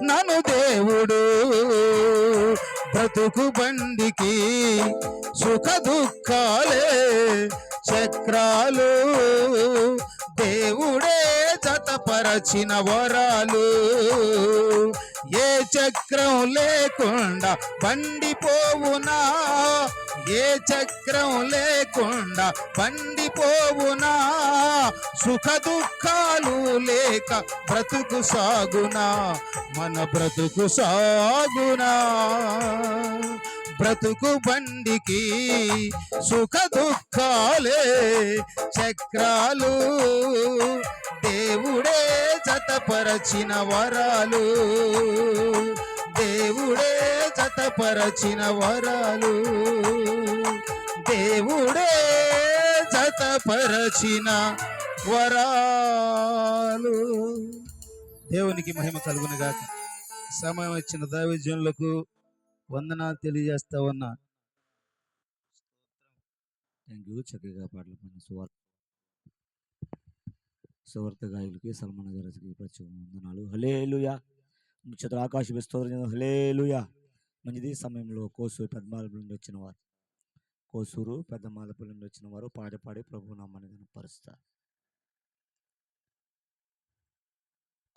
నన్ను దేవుడు, బ్రతుకు బండికి సుఖ దుఃఖాలే చక్రాలు, దేవుడే జతపరచిన వరాలు, ఏ చక్రం లేకుండా బండి పోవునా, ఏ చక్రం లేకుండా బండి పోవునా, సుఖ దుఃఖాలు లేక బ్రతుకు సాగునా, మన బ్రతుకు సాగునా, బ్రతుకు బండికి సుఖ దుఃఖాలే చక్రాలు, దేవుడే జతపరచిన వరాలు, దేవుడే జతపరచిన వరాలు, దేవుడే జతపరచిన వరాలు. దేవునికి మహిమ కలుగును గాక. సమయం ఇచ్చిన దైవజనులకు వందనాలు తెలియజేస్తా ఉన్నా. Thank you. చక్కగా పాటలు పాడిన సువార్త గాయకులకి సల్మాన్ గారికి ప్రత్యేక వందనాలు. హల్లెలూయా. ముచ్చట ఆకాశ స్తోత్రం. హల్లెలూయా. మంచిది. సమయంలో కోసూరు పెద్దమాలపల్లి నుండి వచ్చిన వారు, కోసూరు పెద్దమాలపల్లి నుండి వచ్చిన వారు పాడి పాడి ప్రభు నామాన్ని కనపరుస్తారు.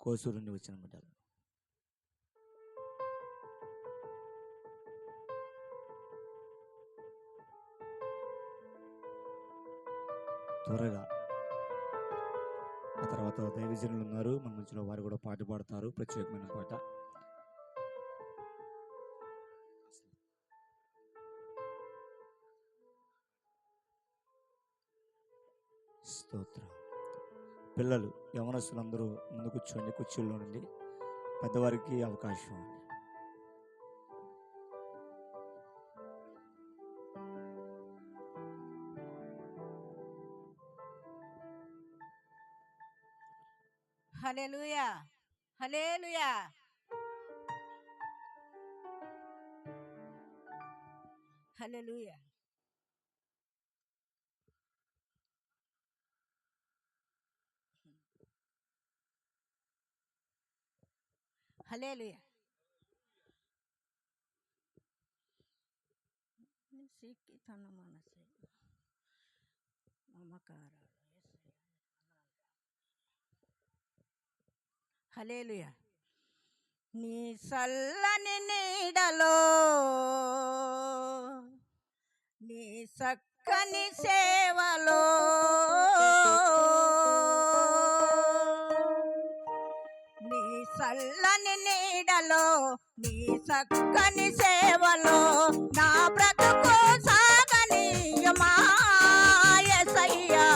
కోసూరు నుండి వచ్చిన బిడ్డలు త్వరగా. ఆ తర్వాత దైవజనులు ఉన్నారు మన మధ్యలో, వారు కూడా పాట పాడతారు, ప్రత్యేకమైన పాట. స్తోత్రం. పిల్లలు యవనస్తులందరూ ముందు కూర్చోండి, కుర్చీల్లో నుండి. పెద్దవారికి అవకాశం. హల్లెలూయా, హల్లెలూయా. హల్లెలూయా. హల్లెలూయా. సిక్కి తన మనసు మమకారాలు. హల్లెలూయా. నీ చల్లని నీడలో, నీ చక్కని సేవలో, నీ చల్లని నీడలో, నీ చక్కని సేవలో నా బ్రతుకు సాగనీయమా యేసయ్యా,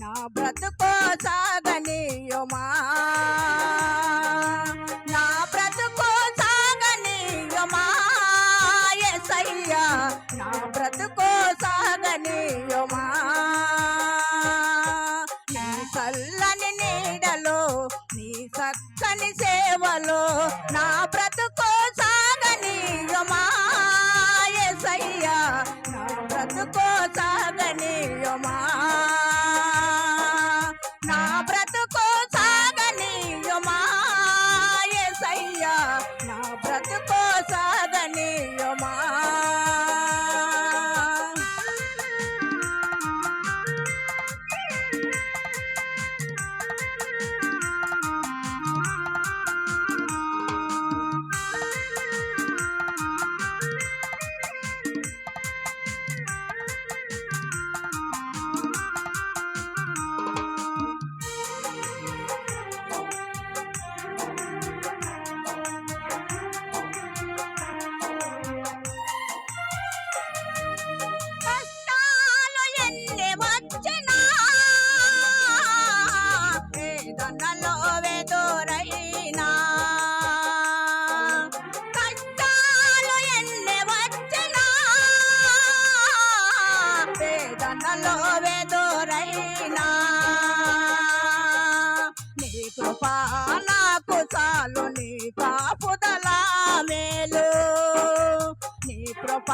నా బ్రతుకు సాగనీయమా, నా బ్రతుకు సాగనీయమా యేసయ్యా, నా బ్రతుకు సాగనీయమా, నీ చల్లని నీడలో, నీ చక్కని సేవలో నా బ్రతుకు సాగనీయమా యేసయ్యా, నా బ్రతుకు సాగనీయమా, నా బ్రతుకు సాగనీయమా యేసయ్యా, నా బ్రతుకు సాగనీయమా, శోధనలో వెదురైనా నీ కృప నాకు చాలు, నీ కాపుదల మేలు. నీ కృప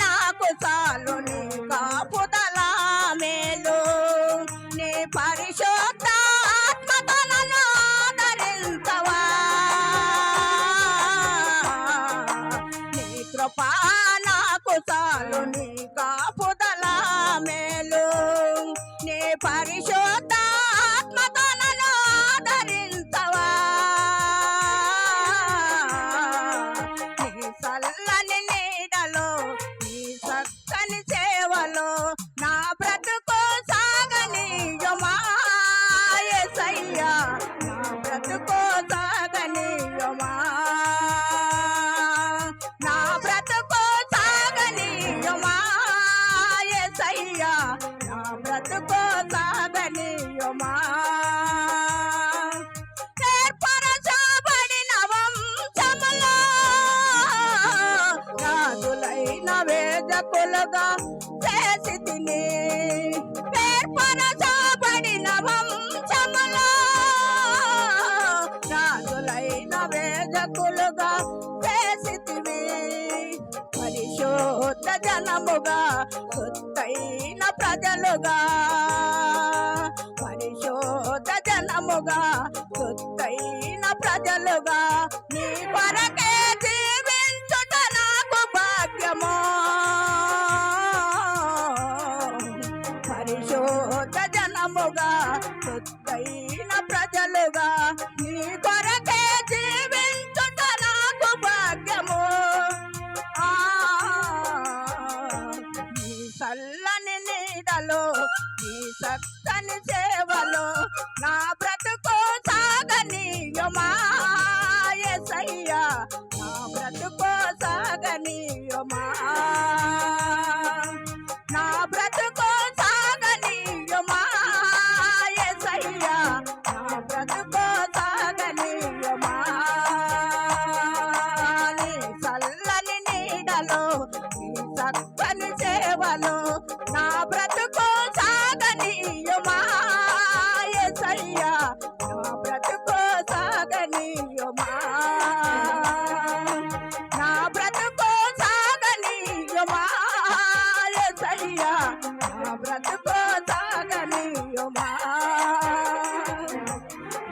నాకు చాలు, నీ కాపుదల మేలు. నీ పరిశుద్ధ ఆత్మతో నన్ను ఆదరించవా. నీ కృప నాకు చాలు, నీ కాపుదల మేలు. నీ పరిశుద్ధ ఆత్మతో నన్ను ఆదరించవా. నీ చల్లని నీడలో, నీ చక్కని సేవలో నా బ్రతుకు సాగనీయుమా యేసయ్యా. నా బ్రతుకు సాగనీయుమా. నా బ్రతుకు సాగనీయుమా యేసయ్యా. నా బ్రతుకు సాగనీయుమా. ఏర్పరచబడిన వంశములో రాజులైన వేదకులుగా చేసితిని. ఏర్పరచబడిన వంశములో రాజులైన వేదకులుగా చేసితివి. పరిశుద్ధ జనముగా, సొత్తైన ప్రజలుగా. పరిశుద్ధ జనముగా, సొత్తైన ప్రజలుగా నీ కొరకే జీవించుట నాకు భాగ్యమో. పరిశుద్ధ జనముగా, సొత్తైన ప్రజలుగా నీ కొరకే జీవించుట నాకు భాగ్యము. నీ చల్లని నీడలో, నీ చక్కని సేవలో నా బ్రతుకు సాగనీయుమా యేసయ్యా. నా బ్రతుకు సాగనీయుమా. నా బ్రతుకు సాగనీయుమా యేసయ్యా. నా బ్రతుకు సాగనీయుమా. నీ చల్లని నీడలో, నీ చక్కని సేవలో నా బ్రతుకు సాగనీయుమా యేసయ్యా. నా బ్రతుకు సాగనీయుమా. నా బ్రతుకు సాగనీయుమా యేసయ్యా. నా బ్రతుకు సాగనీయుమా.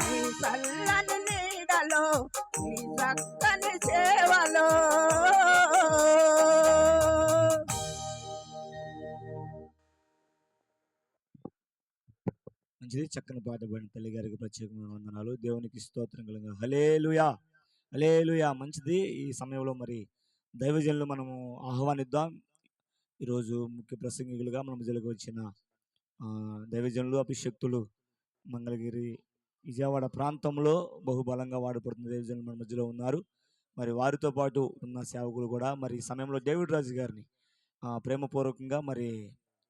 నీ చల్లని నీడలో, నీ చక్కని సేవలో. మంచిది. చక్కని పాట పాడిన తల్లి గారికి ప్రత్యేకమైన వందనాలు. దేవునికి స్తోత్రం కలుగా. హల్లెలూయా, హల్లెలూయా. మంచిది. ఈ సమయంలో మరి దైవజనులు మనము ఆహ్వానిద్దాం. ఈరోజు ముఖ్య ప్రసంగికులుగా మన మధ్యలోకి వచ్చిన దైవజనులు, అభిషక్తులు, మంగళగిరి, విజయవాడ ప్రాంతంలో బహుబలంగా వాడబడుతున్న దైవజనులు మన మధ్యలో ఉన్నారు. మరి వారితో పాటు ఉన్న సేవకులు కూడా మరి ఈ సమయంలో డేవిడ్ రాజు గారిని ప్రేమపూర్వకంగా మరి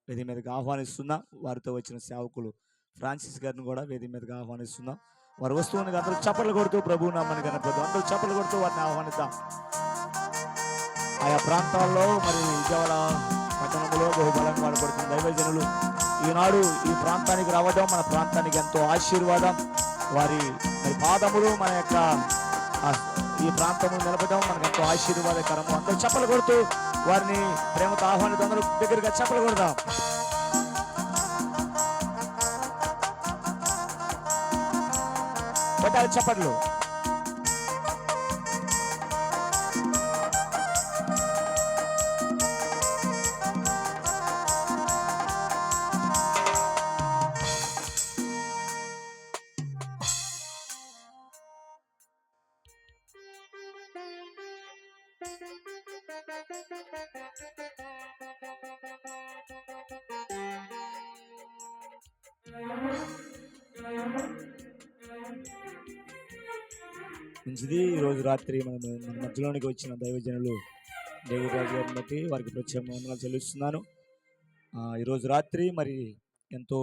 వేది మీదకి ఆహ్వానిస్తున్నాం. వారితో వచ్చిన సేవకులు ఫ్రాన్సిస్ గారిని కూడా వేది మీదకి ఆహ్వానిస్తున్నాం. వారు వస్తువుని అందరూ చప్పట్లు కొడుతూ ప్రభువు నామని కనపడదు. అందరూ చప్పట్లు కొడుతూ వారిని ఆహ్వానిద్దాం. ఆయా ప్రాంతాల్లో మరి విజయవాడ పట్టణంలో బహుబలంగా వాడబడుతున్న దైవజనులు ఈనాడు ఈ ప్రాంతానికి రావడం మన ప్రాంతానికి ఎంతో ఆశీర్వాదం. వారి పాదములు మన యొక్క ఈ ప్రాంతంలో నిలబడడం మనకు ఎంతో ఆశీర్వాదకరము. అందరూ చప్పలు కొడుతూ వారిని ప్రేమతో ఆహ్వానిద్దాం. అందరూ దగ్గరగా చప్పలు కొడదాం. కొట్టాలి చప్పట్లు. మంచిది. ఈరోజు రాత్రి మన మధ్యలోనికి వచ్చిన దైవజనులు డేవిడ్ రాజు గారిని బట్టి వారికి ప్రత్యేక వందనాలు చెల్లిస్తున్నాను. ఈరోజు రాత్రి మరి ఎంతో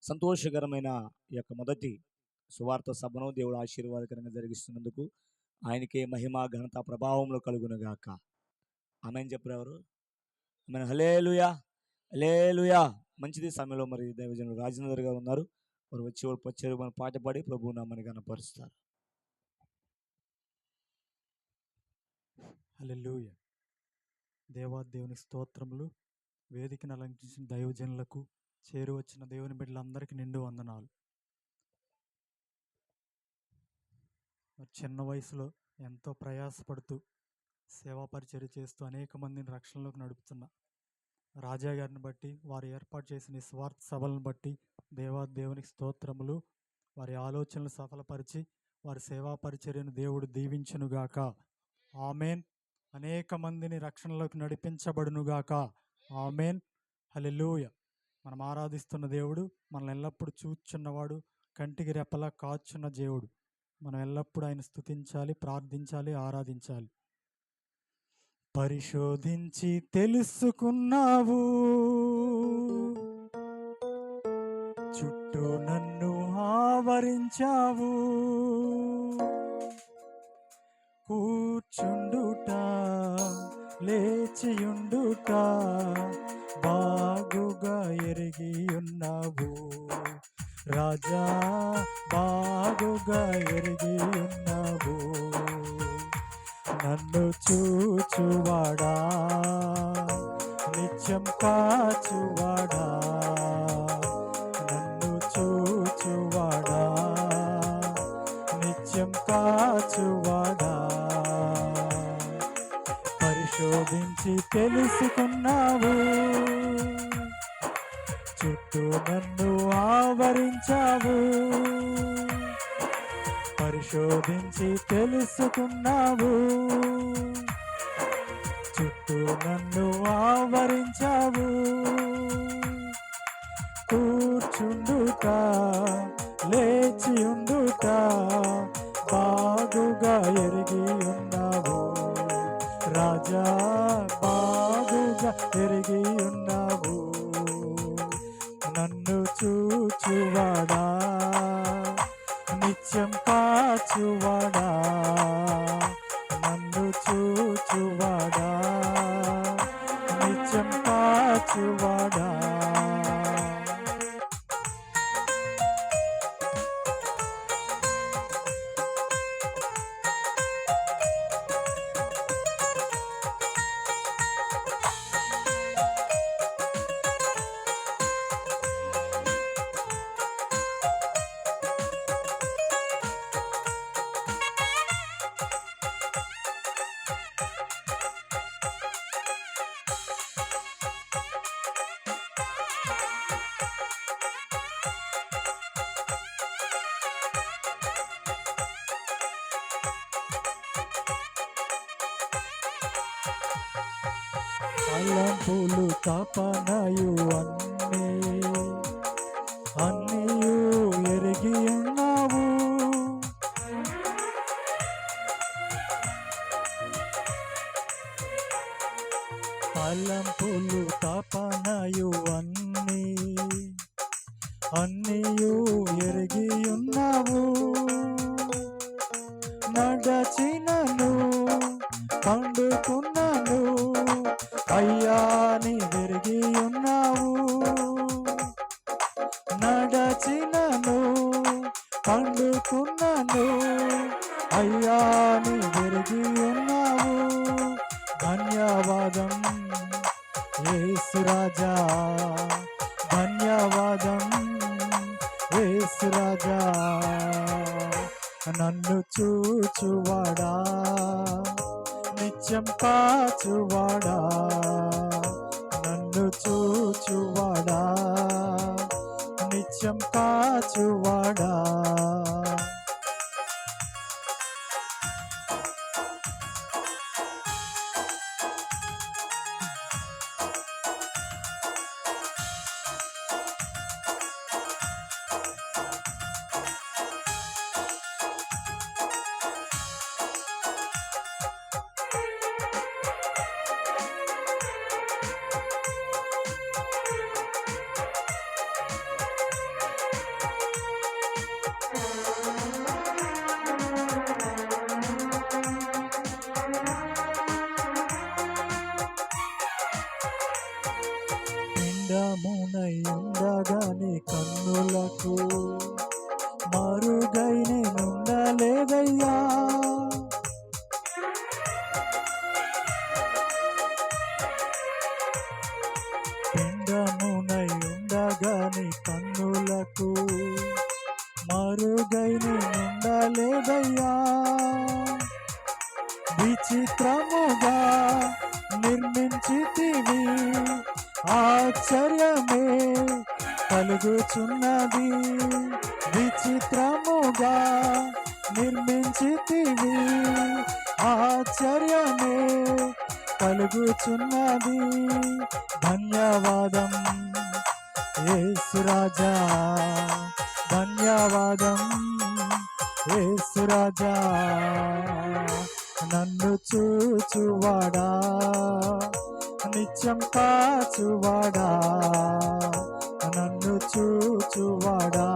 సంతోషకరమైన ఈ యొక్క మొదటి సువార్త సభను దేవుడు ఆశీర్వాదకరంగా జరిగిస్తున్నందుకు ఆయనకే మహిమ ఘనత ప్రభావంలో కలుగునుగాక. ఆమెన్ చెప్పారు ఎవరు? ఆమెన్. హల్లెలూయా, హల్లెలూయా. మంచిది. సమయంలో మరి దైవజనులు రాజేందర్ గారు ఉన్నారు. వారు వచ్చారు మన పాట పాడి ప్రభు నామని కనపరుస్తారు. హల్లెలూయా. దేవాదేవుని స్తోత్రములు. వేదికను అలంకరించిన దైవజనులకు, చేరువచ్చిన దేవుని బిడ్డలందరికీ నిండు వందనాలు. చిన్న వయసులో ఎంతో ప్రయాసపడుతూ సేవా పరిచర్య చేస్తూ అనేక మందిని రక్షణలోకి నడుపుతున్న రాజా గారిని బట్టి, వారు ఏర్పాటు చేసిన ఈ స్వార్థ సభలను బట్టి దేవునికి స్తోత్రములు. వారి ఆలోచనలు సఫలపరిచి వారి సేవా పరిచర్యను దేవుడు దీవించునుగాక. ఆమెన్. అనేక మందిని రక్షణలోకి నడిపించబడునుగాక. ఆమెన్. హల్లెలూయా. మనం ఆరాధిస్తున్న దేవుడు మనల్ని ఎల్లప్పుడూ చూచున్నవాడు, కంటికి రెప్పలా కాచున్న దేవుడు. మనం ఎల్లప్పుడూ ఆయన స్తుతించాలి, ప్రార్థించాలి, ఆరాధించాలి. పరిశోధించి తెలుసుకున్నావు, చుట్టూ నన్ను ఆవరించావు. కూర్చుండుట, లేచియుండుట బాగుగా ఎరిగి ఉన్నావు రాజా, బాగుగా ఎరిగి ఉన్నావు. నన్ను చూచువాడా, నిత్యం కాచువాడా, నన్ను చూచువాడా, నిత్యం కాచువాడా. పరిశోధించి తెలుసుకున్నావు, చుట్టూ నన్ను ఆవరించావు. పరిశోధించి తెలుసుకున్నావు, చుట్టూ నన్ను ఆవరించావు. కూర్చుండుట, లేచియుండుట బాగుగా ఎరిగి ఉన్నావు రాజా, బాగుగా ఎరిగి ఉన్నావు. నన్ను చూచువాడా, నిత్యం కాచువాడా, నన్ను చూచువాడా, నిత్యం కాచువాడా. తలంపులు తపనయు అన్నీయు ఎరిగి ఉన్నావు. తలంపులు తపనయు అన్నీయు ఎరిగి ఉన్నావు. నడచినను పండుకున్నాను అయ్యా, నీ వెరిగి ఉన్నావు. నడచినను పండుకున్నాను అయ్యా, నీ వెరిగి ఉన్నావు. ధన్యవాదం యేసు రాజా, ధన్యవాదం యేసు రాజా. నన్ను చూచువాడా, నిత్యం కాచువాడా, నన్ను చూచువాడా, నిత్యం కాచువాడా. పిండమునై ఉండగాని కన్నులకు మరుగై నేనుండలేదయ్యా. పిండమునై ఉండగాని కన్నులకు మరుగై నేనుండలేదయ్యా. విచిత్రముగా నిర్మించితివి, ఆశ్చర్యమే కలుగుచున్నది. విచిత్రముగా నిర్మించితివి, ఆశ్చర్యమే కలుగుచున్నది. ధన్యవాదం యేసు రాజా, ధన్యవాదం యేసు రాజా. నన్ను చూచువాడా, నిత్యం కాచువాడా, నన్ను చూచువాడా,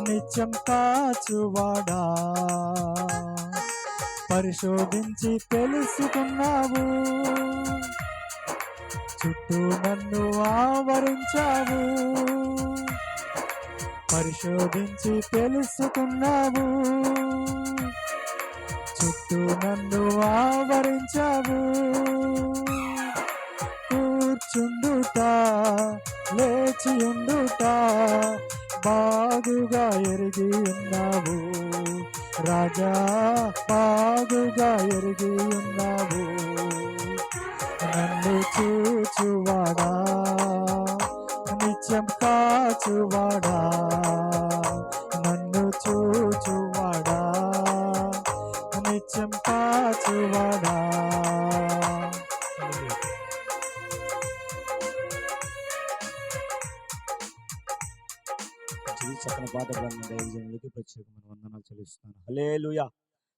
నిత్యం కాచువాడా. పరిశోధించి తెలుసుకున్నావు, చుట్టూ నన్ను ఆవరించావు. పరిశోధించి తెలుసుకున్నావు, చుట్టూ నన్ను ఆవరించావు. కూర్చుండుట లేచియుండుట బాగుగా ఎరిగి ఉన్నావు రాజా, బాగుగా ఎరిగి ఉన్నావు. నన్ను చూచువాడా, నిత్యం కాచువాడా, నన్ను చూచువాడా, నిత్యం కాచువాడా. చక్కని పాట పాడిన దైవజనులకి ప్రత్యేకమైన వందనాలు చెల్లిస్తున్నాను. హల్లెలూయా.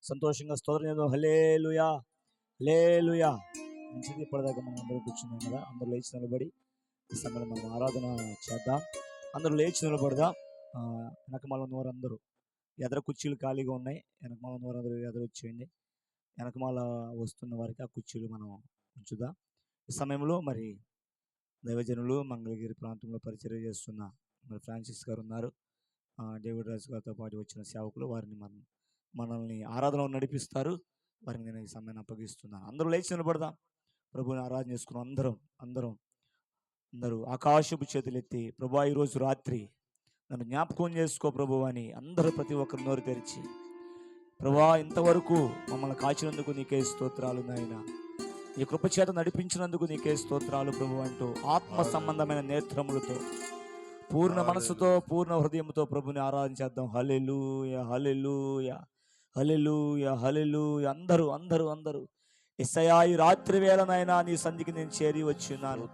సంతోషంగా స్తోత్రం చేద్దాం. హల్లెలూయా, హల్లెలూయా. మంచిది. ఇప్పటిదాకా మనం అందరూ కూర్చున్నాం కదా, అందరూ లేచి నిలబడి ఈ సమయంలో మనం ఆరాధన చేద్దాం. అందరూ లేచి నిలబడదాం. వెనకమాల ఉన్నవారు అందరూ, ఎదర కుర్చీలు ఖాళీగా ఉన్నాయి, వెనకమాల ఉన్నవారు అందరూ ఎదర వచ్చేయండి. వెనకమాల వస్తున్న వారికి ఆ కుర్చీలు మనం ఉంచుదాం. ఈ సమయంలో మరి దైవజనులు మంగళగిరి ప్రాంతంలో పరిచర్య చేస్తున్న మరి ఫ్రాన్సిస్ గారు ఉన్నారు, డేవిడ్ రాజు గారితో పాటు వచ్చిన సేవకులు, వారిని మనల్ని ఆరాధనలో నడిపిస్తారు. వారిని నేను ఈ సమయాన్ని అప్పగిస్తున్నాను. అందరూ లేచి నిలబడదాం, ప్రభుని ఆరాధన చేసుకున్నాం. అందరూ ఆకాశపు చేతులెత్తి, ప్రభువా ఈరోజు రాత్రి నన్ను జ్ఞాపకం చేసుకో ప్రభు అని అందరూ ప్రతి ఒక్కరు నోరు తెరిచి, ప్రభువా ఇంతవరకు మమ్మల్ని కాచినందుకు నీకే స్తోత్రాలు నాయనా, ఈ కృపచేత నడిపించినందుకు నీకే స్తోత్రాలు ప్రభు అంటూ ఆత్మ సంబంధమైన నేత్రములతో పూర్ణ మనసుతో పూర్ణ హృదయంతో ప్రభుని ఆరాధించేద్దాం. హల్లెలూయా, హల్లెలూయా, హల్లెలూయా, హల్లెలూయా. అందరూ యేసయ్యా ఈ రాత్రి వేళనైనా నీ సంధికి నేను చేరి వచ్చున్నాను,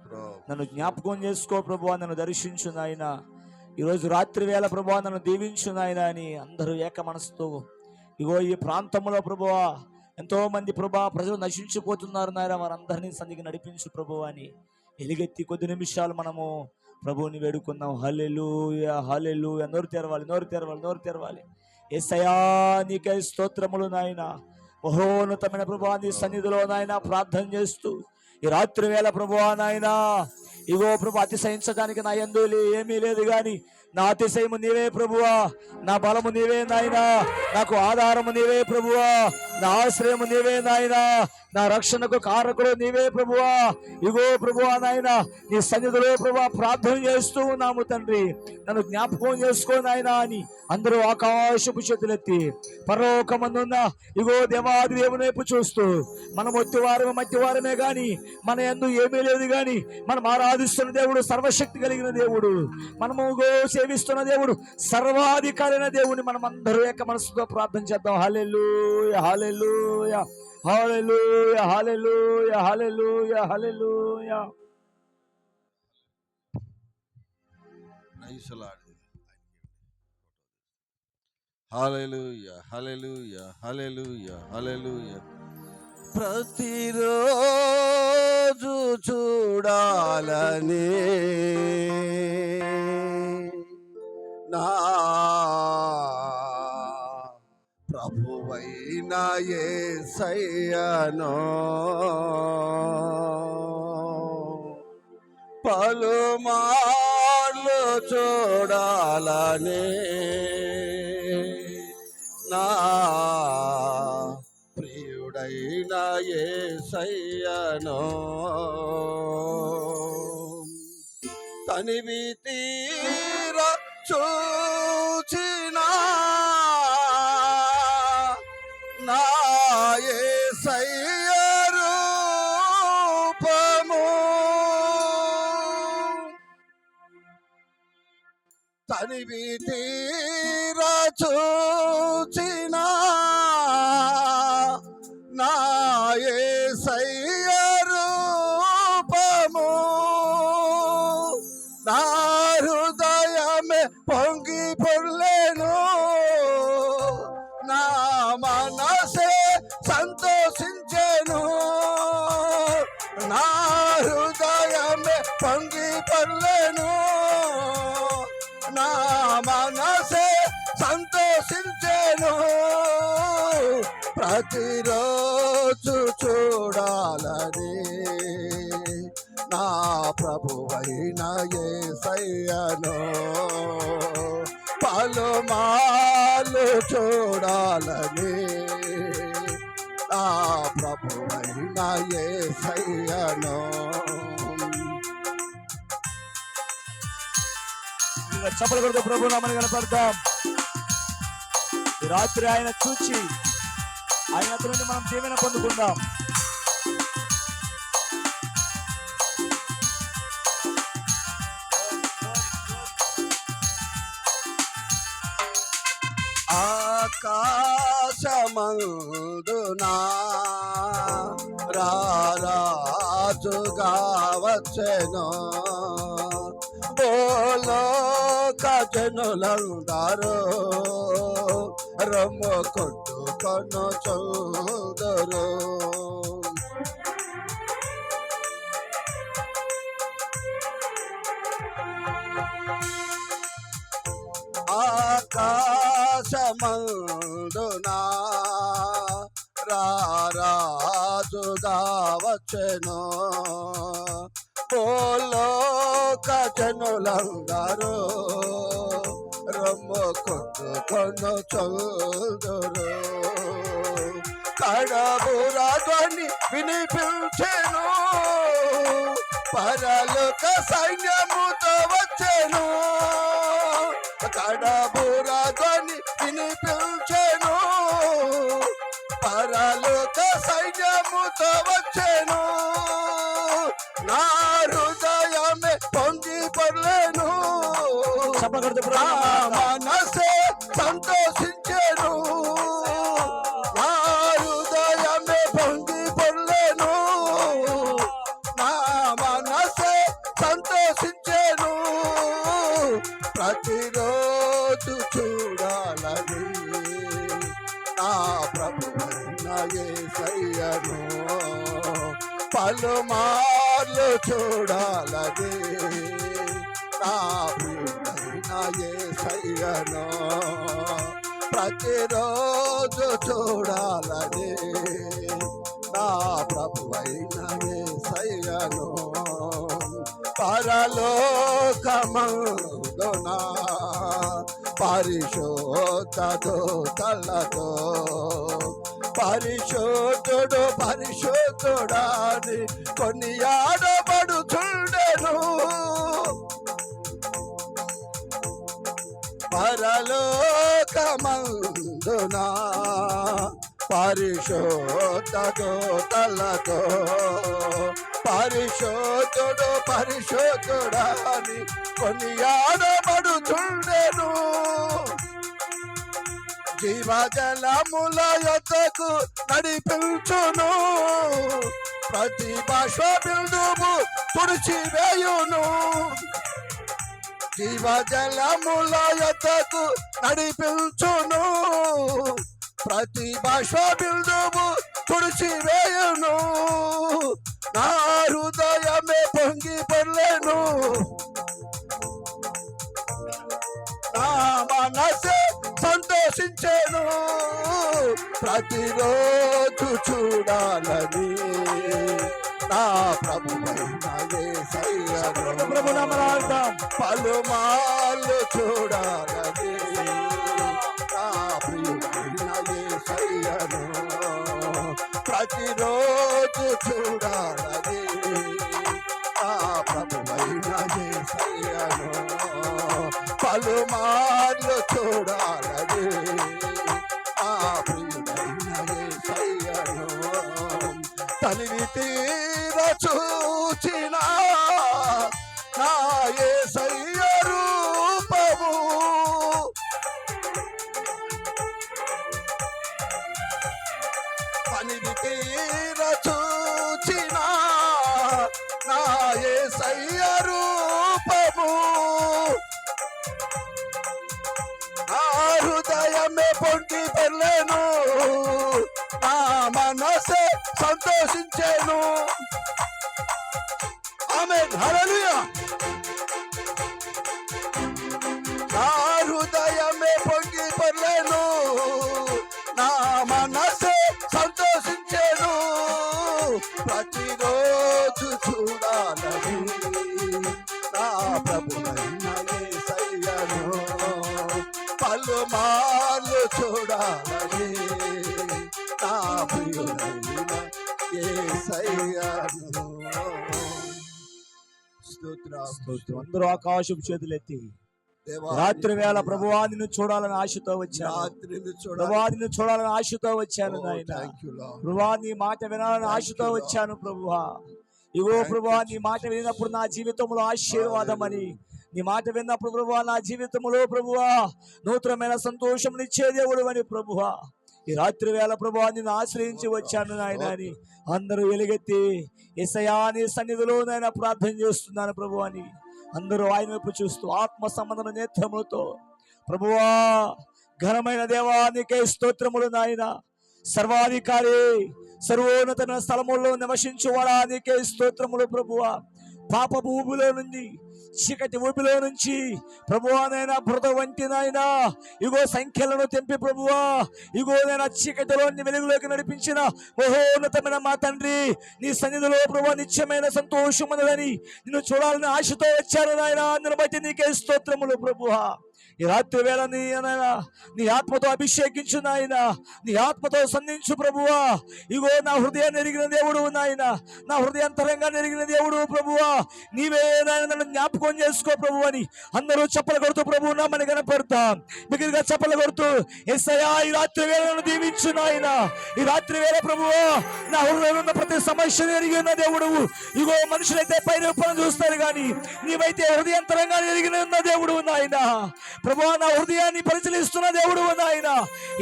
నన్ను జ్ఞాపకం చేసుకో ప్రభువా, నన్ను దర్శించు నాయనా, ఈరోజు రాత్రి వేళ ప్రభువా నన్ను దీవించు నాయనా అని అందరూ ఏక మనసుతో, ఇగో ఈ ప్రాంతంలో ప్రభువా ఎంతో మంది ప్రభా ప్రజలు నశించిపోతున్నారు నాయన, వారందరినీ సంధికి నడిపించు ప్రభువా అని ఎలుగెత్తి కొద్ది నిమిషాలు మనము ప్రభువుని వేడుకుందాం. హల్లెలూయా, హల్లెలూయా. నోరు తెరవాలి. యేసయ్యా నీకే స్తోత్రములు నాయనా. మహోన్నతమైన ప్రభువా నీ సన్నిధిలో నాయన ప్రార్థన చేస్తూ ఈ రాత్రి వేళ ప్రభువా నాయనా, ఇగో ప్రభు అతిశయించడానికి నా యందు ఏమీ లేదు కానీ నా అతిశయము నీవే ప్రభువా, నా బలము నీవే నాయనా, నాకు ఆధారము నీవే ప్రభువా, నా ఆశ్రయము నీవే నాయనా, నా రక్షణకు కారకుడు నీవే ప్రభువా. ఇగో ప్రభువా నాయనా నీ సన్నిధిలో ప్రభువా ప్రార్థన చేస్తూ ఉన్నాము తండ్రి, నన్ను జ్ఞాపకం చేసుకో నాయనా అని అందరూ ఆకాశపు చేతులెత్తి పరలోకమందున్న ఇగో దేవాది దేవుని వైపు చూస్తూ, మనం మట్టివారమే గాని మన యందు ఏమీ లేదు గాని మనం ఆరాధిస్తున్న దేవుడు సర్వశక్తి కలిగిన దేవుడు, మనము సేవిస్తున్న దేవుడు సర్వాధికారైన దేవుని మనం అందరూ ఏక మనసుతో ప్రార్థన చేద్దాం. హల్లెలూయా, హల్లెలూయా, హల్లెలూయా, హల్లెలూయా, హల్లెలూయా, హల్లెలూయా. హల్లెలూయా, హల్లెలూయా, హల్లెలూయా, హల్లెలూయా. ప్రతిరోజు చూడాలని నా ప్రభువైన యేసయ్యను పలుమార్లు చూడాలని నా ప్రియుడైన యేసయ్యను తనివి తీరా చూచినా నా యేసయ్య రూపము తనివి తీరా చూచినా నా యేసయ్య రూపము నా హృదయమే పొంగి పొర్లేను నా మనసే సంతోషించెను నా హృదయమే పొంగి పొర్లేను నా మనసే సంతోషించెను ప్రతిరోజు చూడాలని నా ప్రభువైన యేసయ్యను పలుమార్లు చూడాలని నా ప్రభువైన యేసయ్యను చప్పలు కొడుతూ ప్రభు నామమున కనపడతాం. ఈ రాత్రి ఆయన చూచి ఆయన నుండి మనం దీవెన పొందుకుందాం. ఆకాశమందునా రారాజుగా వచ్చెను భూలోక జనులందరూ రొమ్ము కొట్టుకొను చూదురు ఆకాశమందునా రారాజుగా వచ్చెను భూలోక జనులందరూ రొమ్ము కొట్టుకొను చూదురు కడబుర ధ్వని వినిపించెను పరలోక సైన్యముతో వచ్చెను కడబుర ధ్వని వినిపించెను పరలోక సైన్యముతో వచ్చెను నా హృదయమే పొంగి పొర్లేను నా మనసే సంతోషించెను నా హృదయమే పొంగి పొర్లేను నా మనసే సంతోషించెను ప్రతిరోజు చూడాలని నా ప్రభువైన యేసయ్యను పలుమార్లు చూడాలని నా ప్రియుడైన యేసయ్యను ప్రతిరోజు చూడాలని నా ప్రభువైన యేసయ్యను పరలోకమందునా పరిశోధ దూతలతో పరిశోధుడు పరిశోధుడాని కొనియాడబడుచుండెను పరలోకమందునా పరిశోధ దూతలతో పరిశోధుడు పరిశోధుడాని కొనియాడబడుచుండెను జీవజలముల యొద్దకు నడిపించును ప్రతి భాష బిందువు తుడిచివేయును జీవజలముల యొద్దకు నడిపించును ప్రతి భాష బిందువు తుడిచివేయును నా హృదయమే పొంగి పొర్లేను నా మనసే సంతోషించెను ప్రతిరోజు చూడాలని నా ప్రభువైన యేసయ్యను ప్రభునామరార్థం పలుమార్లు చూడాలని నా ప్రియుడైన యేసయ్యను ప్రతిరోజు చూడాలని నా ప్రభువైన యేసయ్యను పలుమార్లు చూడాలని నా ప్రియుడైన యేసయ్యను తనివి తీర చూచిన నా యేసయ్య రూపము తనివి తీర చూచిన నా యేసయ్య రూపము నా హృదయమే పొంగి పెళ్ళను నా మనసే సంతోషించేను ఆమేన్ హల్లెలూయా నా హృదయమే పొంగి పొర్లేను నా మనసే సంతోషించేను ప్రతిరోజు చూడాలని నా ప్రభువైన యేసయ్యను పలుమార్లు చూడాలని నా ప్రియుడైన యేసయ్యను స్తోత్రం. అందరూ ఆకాశపు చేతులెత్తి రాత్రి వేళ ప్రభువా నిన్ను చూడాలని ఆశతో వచ్చాను. ప్రభువా నిన్ను చూడాలని ఆశతో వచ్చాను నాయన. ప్రభువా నీ మాట వినాలని ఆశతో వచ్చాను ప్రభువా. ఇగో ప్రభువా నీ మాట విన్నప్పుడు నా జీవితంలో ఆశీర్వాదమని, నీ మాట విన్నప్పుడు ప్రభువా నా జీవితంలో ప్రభువా నూతనమైన సంతోషం నిచ్చే దేవుడు అని ప్రభువా ఈ రాత్రి వేళ ప్రభువా నిన్ను ఆశ్రయించి వచ్చాను నాయన అని అందరూ ఎలుగెత్తి యేసయ్యా నీ సన్నిధిలో నాయన ప్రార్థన చేస్తున్నాను ప్రభువా అని అందరూ ఆయన వైపు చూస్తూ ఆత్మ సంబంధమైన నేత్రములతో ప్రభువా ఘనమైన దేవా నీకే స్తోత్రములు నాయన. సర్వాధికారి సర్వోన్నతమైన స్థలముల్లో నివసించువాడా నీకే స్తోత్రములు ప్రభువా. పాపపు ఊబిలో నుండి చీకటి ఊపిలో నుంచి ప్రభువా నైనా బురద వంటి నాయనా ఇగో సంఖ్యలను తెంపి ప్రభువా ఇగో నైనా చీకటిలోని వెలుగులోకి నడిపించిన మహోన్నతమైన మా తండ్రి నీ సన్నిధిలో ప్రభువా నిత్యమైన సంతోషమునదని నిన్ను చూడాలని ఆశతో వచ్చారు నాయనా. అందును బట్టి నీకే స్తోత్రములు ప్రభువా. ఈ రాత్రి వేళ నీ ఆత్మతో అభిషేకించు నాయన, నీ ఆత్మతో సంధించు ప్రభువా. ఇగో నా హృదయాన్ని ఎరిగిన దేవుడు నాయన, నా హృదయాంతరంగాన్ని ఎరిగిన దేవుడు ప్రభువా. నీవే నాయన నన్ను జ్ఞాపకం చేసుకో ప్రభు అని అందరూ చప్పలు కొడుతూ ప్రభువు నామని కనపడతాం. మిగిలిగా చప్పలు కొడుతూ యేసయ్యా ఈ రాత్రి వేళ నన్ను దీవించు నాయన. ఈ రాత్రి వేళ ప్రభువా నా హృదయంలో ఉన్న ప్రతి సమస్యను ఎరిగిన దేవుడు. ఇగో మనుషులైతే పై రూపాన్ని చూస్తారు కానీ నీవైతే హృదయాంతరంగాన్ని ఎరిగిన దేవుడు నాయన. ప్రభువా నా హృదయాన్ని పరిశీలిస్తున్న దేవుడు నాయన.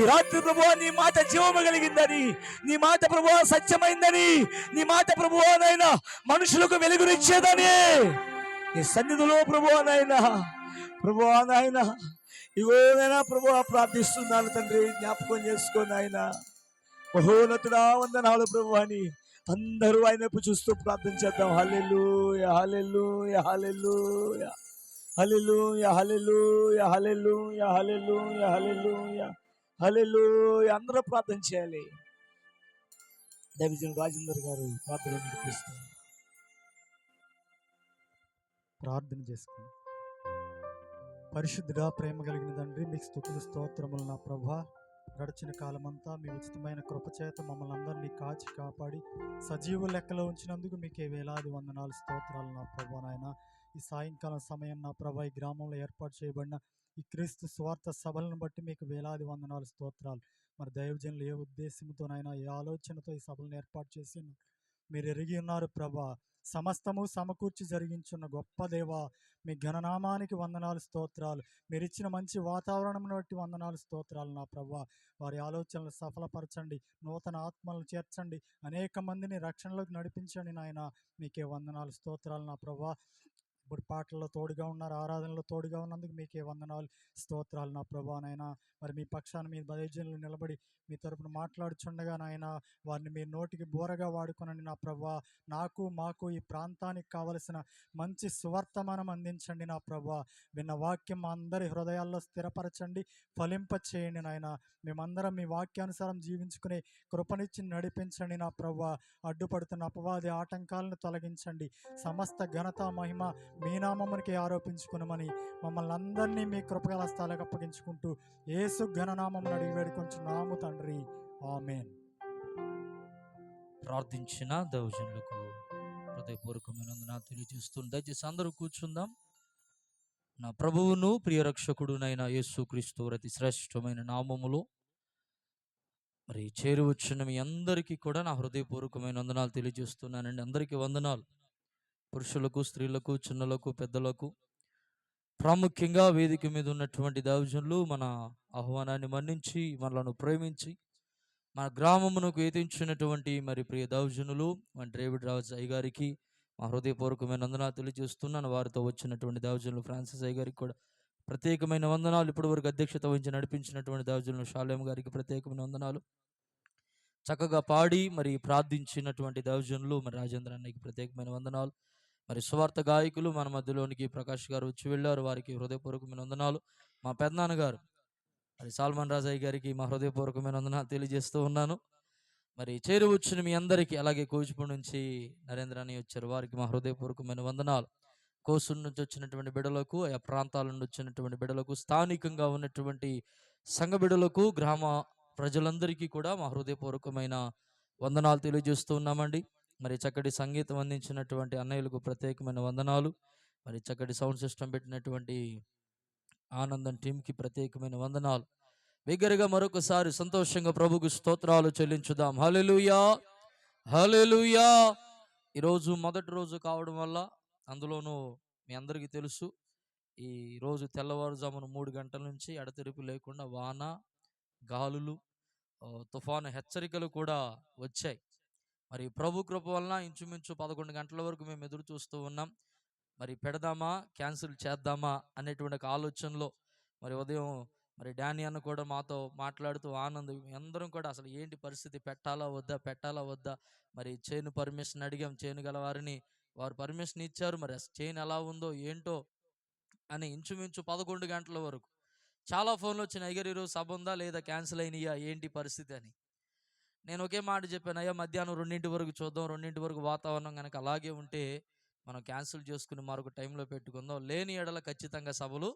ఈ రాత్రి ప్రభువా నీ మాట జీవము కలిగిందని, నీ మాట ప్రభువా సత్యమైందని, నీ మాట ప్రభువా నాయన మనుషులకు వెలుగునిచ్చేదని నీ సన్నిధిలో ప్రభువా నాయన ప్రభువా నాయన ఇగో నాయన ప్రభువా ప్రార్థిస్తున్నాను తండ్రి. జ్ఞాపకం చేసుకో నాయన. మహోన్నతుడా వందనాలు ప్రభు అని అందరూ ఆయన వైపు చూస్తూ ప్రార్థన చేద్దాం. హల్లెలూయా హల్లెలూయా హల్లెలూయా హల్లెలూయా హల్లెలూయా హల్లెలూయా హల్లెలూయా హల్లెలూయా హల్లెలూయా. అందరూ ప్రార్థన చేయాలి. దైవజనుడు రాజేందర్ గారు ప్రార్థన నడిపిస్తారు. ప్రార్థన చేసుకోండి. పరిశుద్ధుడా ప్రేమ కలిగిన తండ్రి మీకు స్తుతులు స్తోత్రములు నా ప్రభా. గడిచిన కాలమంతా మీ ఉచితమైన కృపచేత మమ్మల్ని అందరినీ కాచి కాపాడి సజీవ లెక్కలో ఉంచినందుకు మీకే వేలాది వందనాలు స్తోత్రాలు నా ప్రభా. నాయన ఈ సాయంకాలం సమయం నా ప్రభా ఈ గ్రామంలో ఏర్పాటు చేయబడిన ఈ క్రీస్తు స్వార్థ సభలను బట్టి మీకు వేలాది వందనాలు స్తోత్రాలు. మరి దైవజనులు ఏ ఉద్దేశంతోనైనా ఏ ఆలోచనతో ఈ సభలను ఏర్పాటు చేసి మీరు ఎరిగి ఉన్నారు ప్రభా. సమస్తము సమకూర్చి జరిగించున్న గొప్ప దేవా మీ ఘననామానికి వందనాలు స్తోత్రాలు. మీరు ఇచ్చిన మంచి వాతావరణం బట్టి వందనాలు స్తోత్రాలు నా ప్రభా. వారి ఆలోచనలు సఫలపరచండి, నూతన ఆత్మలను చేర్చండి, అనేక మందిని రక్షణలోకి నడిపించండి నాయన. మీకే వందనాలు స్తోత్రాలు నా ప్రభా. ఇప్పుడు పాటల్లో తోడుగా ఉన్నారు, ఆరాధనలో తోడుగా ఉన్నందుకు మీకే వందనాలు, స్తోత్రాలు నా ప్రభా. నాయన మరి మీ పక్షాన మీ దైవజనులు నిలబడి మీ తరపున మాట్లాడుచుండగా నాయన వారిని మీ నోటికి బోరగా వాడుకొనండి నా ప్రభా. నాకు మాకు ఈ ప్రాంతానికి కావలసిన మంచి సువర్తమానం అందించండి నా ప్రభా. విన్న వాక్యం మా అందరి హృదయాల్లో స్థిరపరచండి, ఫలింప చేయండి నాయన. మేమందరం మీ వాక్యానుసారం జీవించుకునే కృపనిచ్చి నడిపించండి నా ప్రభా. అడ్డుపడుతున్న అపవాది ఆటంకాలను తొలగించండి. సమస్త ఘనత మహిమ మీ నామమునికి ఆరోపించుకునమని మమ్మల్ని అందరినీ మీ కృపగల స్థలాలకు అప్పగించుకుంటూ యేసు ఘననామమును అడిగి వేడుకొంచున్నాము తండ్రి, ఆమేన్. ప్రార్థించిన దైవజనులకు హృదయపూర్వకమైన వందనాలు తెలియజేస్తుంది. దయచేసి అందరూ కూర్చుందాం. నా ప్రభువును ప్రియరక్షకుడునైన యేసుక్రీస్తు అతి శ్రేష్టమైన నామములో మరి చేరువచ్చిన మీ అందరికీ కూడా నా హృదయపూర్వకమైన వందనాలు తెలియజేస్తున్నానండి. అందరికీ వందనాలు. పురుషులకు, స్త్రీలకు, చిన్నలకు, పెద్దలకు, ప్రాముఖ్యంగా వేదిక మీద ఉన్నటువంటి దైవజనులు మన ఆహ్వానాన్ని మన్నించి మనలను ప్రేమించి మన గ్రామమునకు ఏతించినటువంటి మరి ప్రియ దైవజనులు మన డేవిడ్ రాజు అయ్య గారికి మా హృదయపూర్వకమైన వందనాలు తెలియజేస్తున్నాను. వారితో వచ్చినటువంటి దైవజనులు ఫ్రాన్సిస్ అయ్య గారికి కూడా ప్రత్యేకమైన వందనాలు. ఇప్పటి వరకు అధ్యక్షత వహించి నడిపించినటువంటి దైవజనులు షాలేం గారికి ప్రత్యేకమైన వందనాలు. చక్కగా పాడి మరి ప్రార్థించినటువంటి దైవజనులు మరి రాజేంద్ర అన్నయ్యకి ప్రత్యేకమైన వందనాలు. మరి సువార్త గాయకులు మన మధ్యలోనికి ప్రకాష్ గారు వచ్చి వెళ్ళారు, వారికి హృదయపూర్వకమైన వందనాలు. మా పెద్దనాన్నగారు మరి సాల్మన్ రాజయ్య గారికి మా హృదయపూర్వకమైన వందనాలు తెలియజేస్తూ ఉన్నాను. మరి చేరువచ్చిన మీ అందరికీ, అలాగే కోచిపూడి నుంచి నరేంద్ర అని వచ్చారు, వారికి మా హృదయపూర్వకమైన వందనాలు. కోసూరు నుంచి వచ్చినటువంటి బిడ్డలకు, ఆ ప్రాంతాల నుండి వచ్చినటువంటి బిడ్డలకు, స్థానికంగా ఉన్నటువంటి సంఘ బిడ్డలకు, గ్రామ ప్రజలందరికీ కూడా మా హృదయపూర్వకమైన వందనాలు తెలియజేస్తూ ఉన్నామండి. మరి చక్కటి సంగీతం అందించినటువంటి అన్నయ్యలకు ప్రత్యేకమైన వందనాలు. మరి చక్కటి సౌండ్ సిస్టమ్ పెట్టినటువంటి ఆనందం టీంకి ప్రత్యేకమైన వందనాలు. బిగ్గరగా మరొకసారి సంతోషంగా ప్రభుకు స్తోత్రాలు చెల్లించుదాం. హల్లెలూయా, హల్లెలూయా. ఈరోజు మొదటి రోజు కావడం వల్ల, అందులోనూ మీ అందరికీ తెలుసు, ఈ రోజు తెల్లవారుజామున 3 గంటల నుంచి ఎడతెరిపి లేకుండా వాన, గాలులు, తుఫాను హెచ్చరికలు కూడా వచ్చాయి. మరి ప్రభు కృప వలన ఇంచుమించు 11 గంటల వరకు మేము ఎదురు చూస్తూ ఉన్నాం. మరి పెడదామా, క్యాన్సిల్ చేద్దామా అనేటువంటి ఒక ఆలోచనలో మరి ఉదయం మరి డానీ అన్న కూడా మాతో మాట్లాడుతూ, ఆనంద్ అందరం కూడా అసలు ఏంటి పరిస్థితి, పెట్టాలా వద్దా. మరి చేను పర్మిషన్ అడిగాం, చేను గల వారిని, వారు పర్మిషన్ ఇచ్చారు. మరి చేను ఎలా ఉందో ఏంటో అని ఇంచుమించు 11 గంటల వరకు చాలా ఫోన్లు వచ్చిన, అయ్యారు ఈరోజు సభ ఉందా లేదా, క్యాన్సిల్ అయినాయా, ఏంటి పరిస్థితి అని. నేను ఒకే మాట చెప్పాను, అయ్యా మధ్యాహ్నం 2 వరకు చూద్దాం, 2 వరకు వాతావరణం కనుక అలాగే ఉంటే మనం క్యాన్సిల్ చేసుకుని మరొక టైంలో పెట్టుకుందాం, లేని ఎడల ఖచ్చితంగా సభలు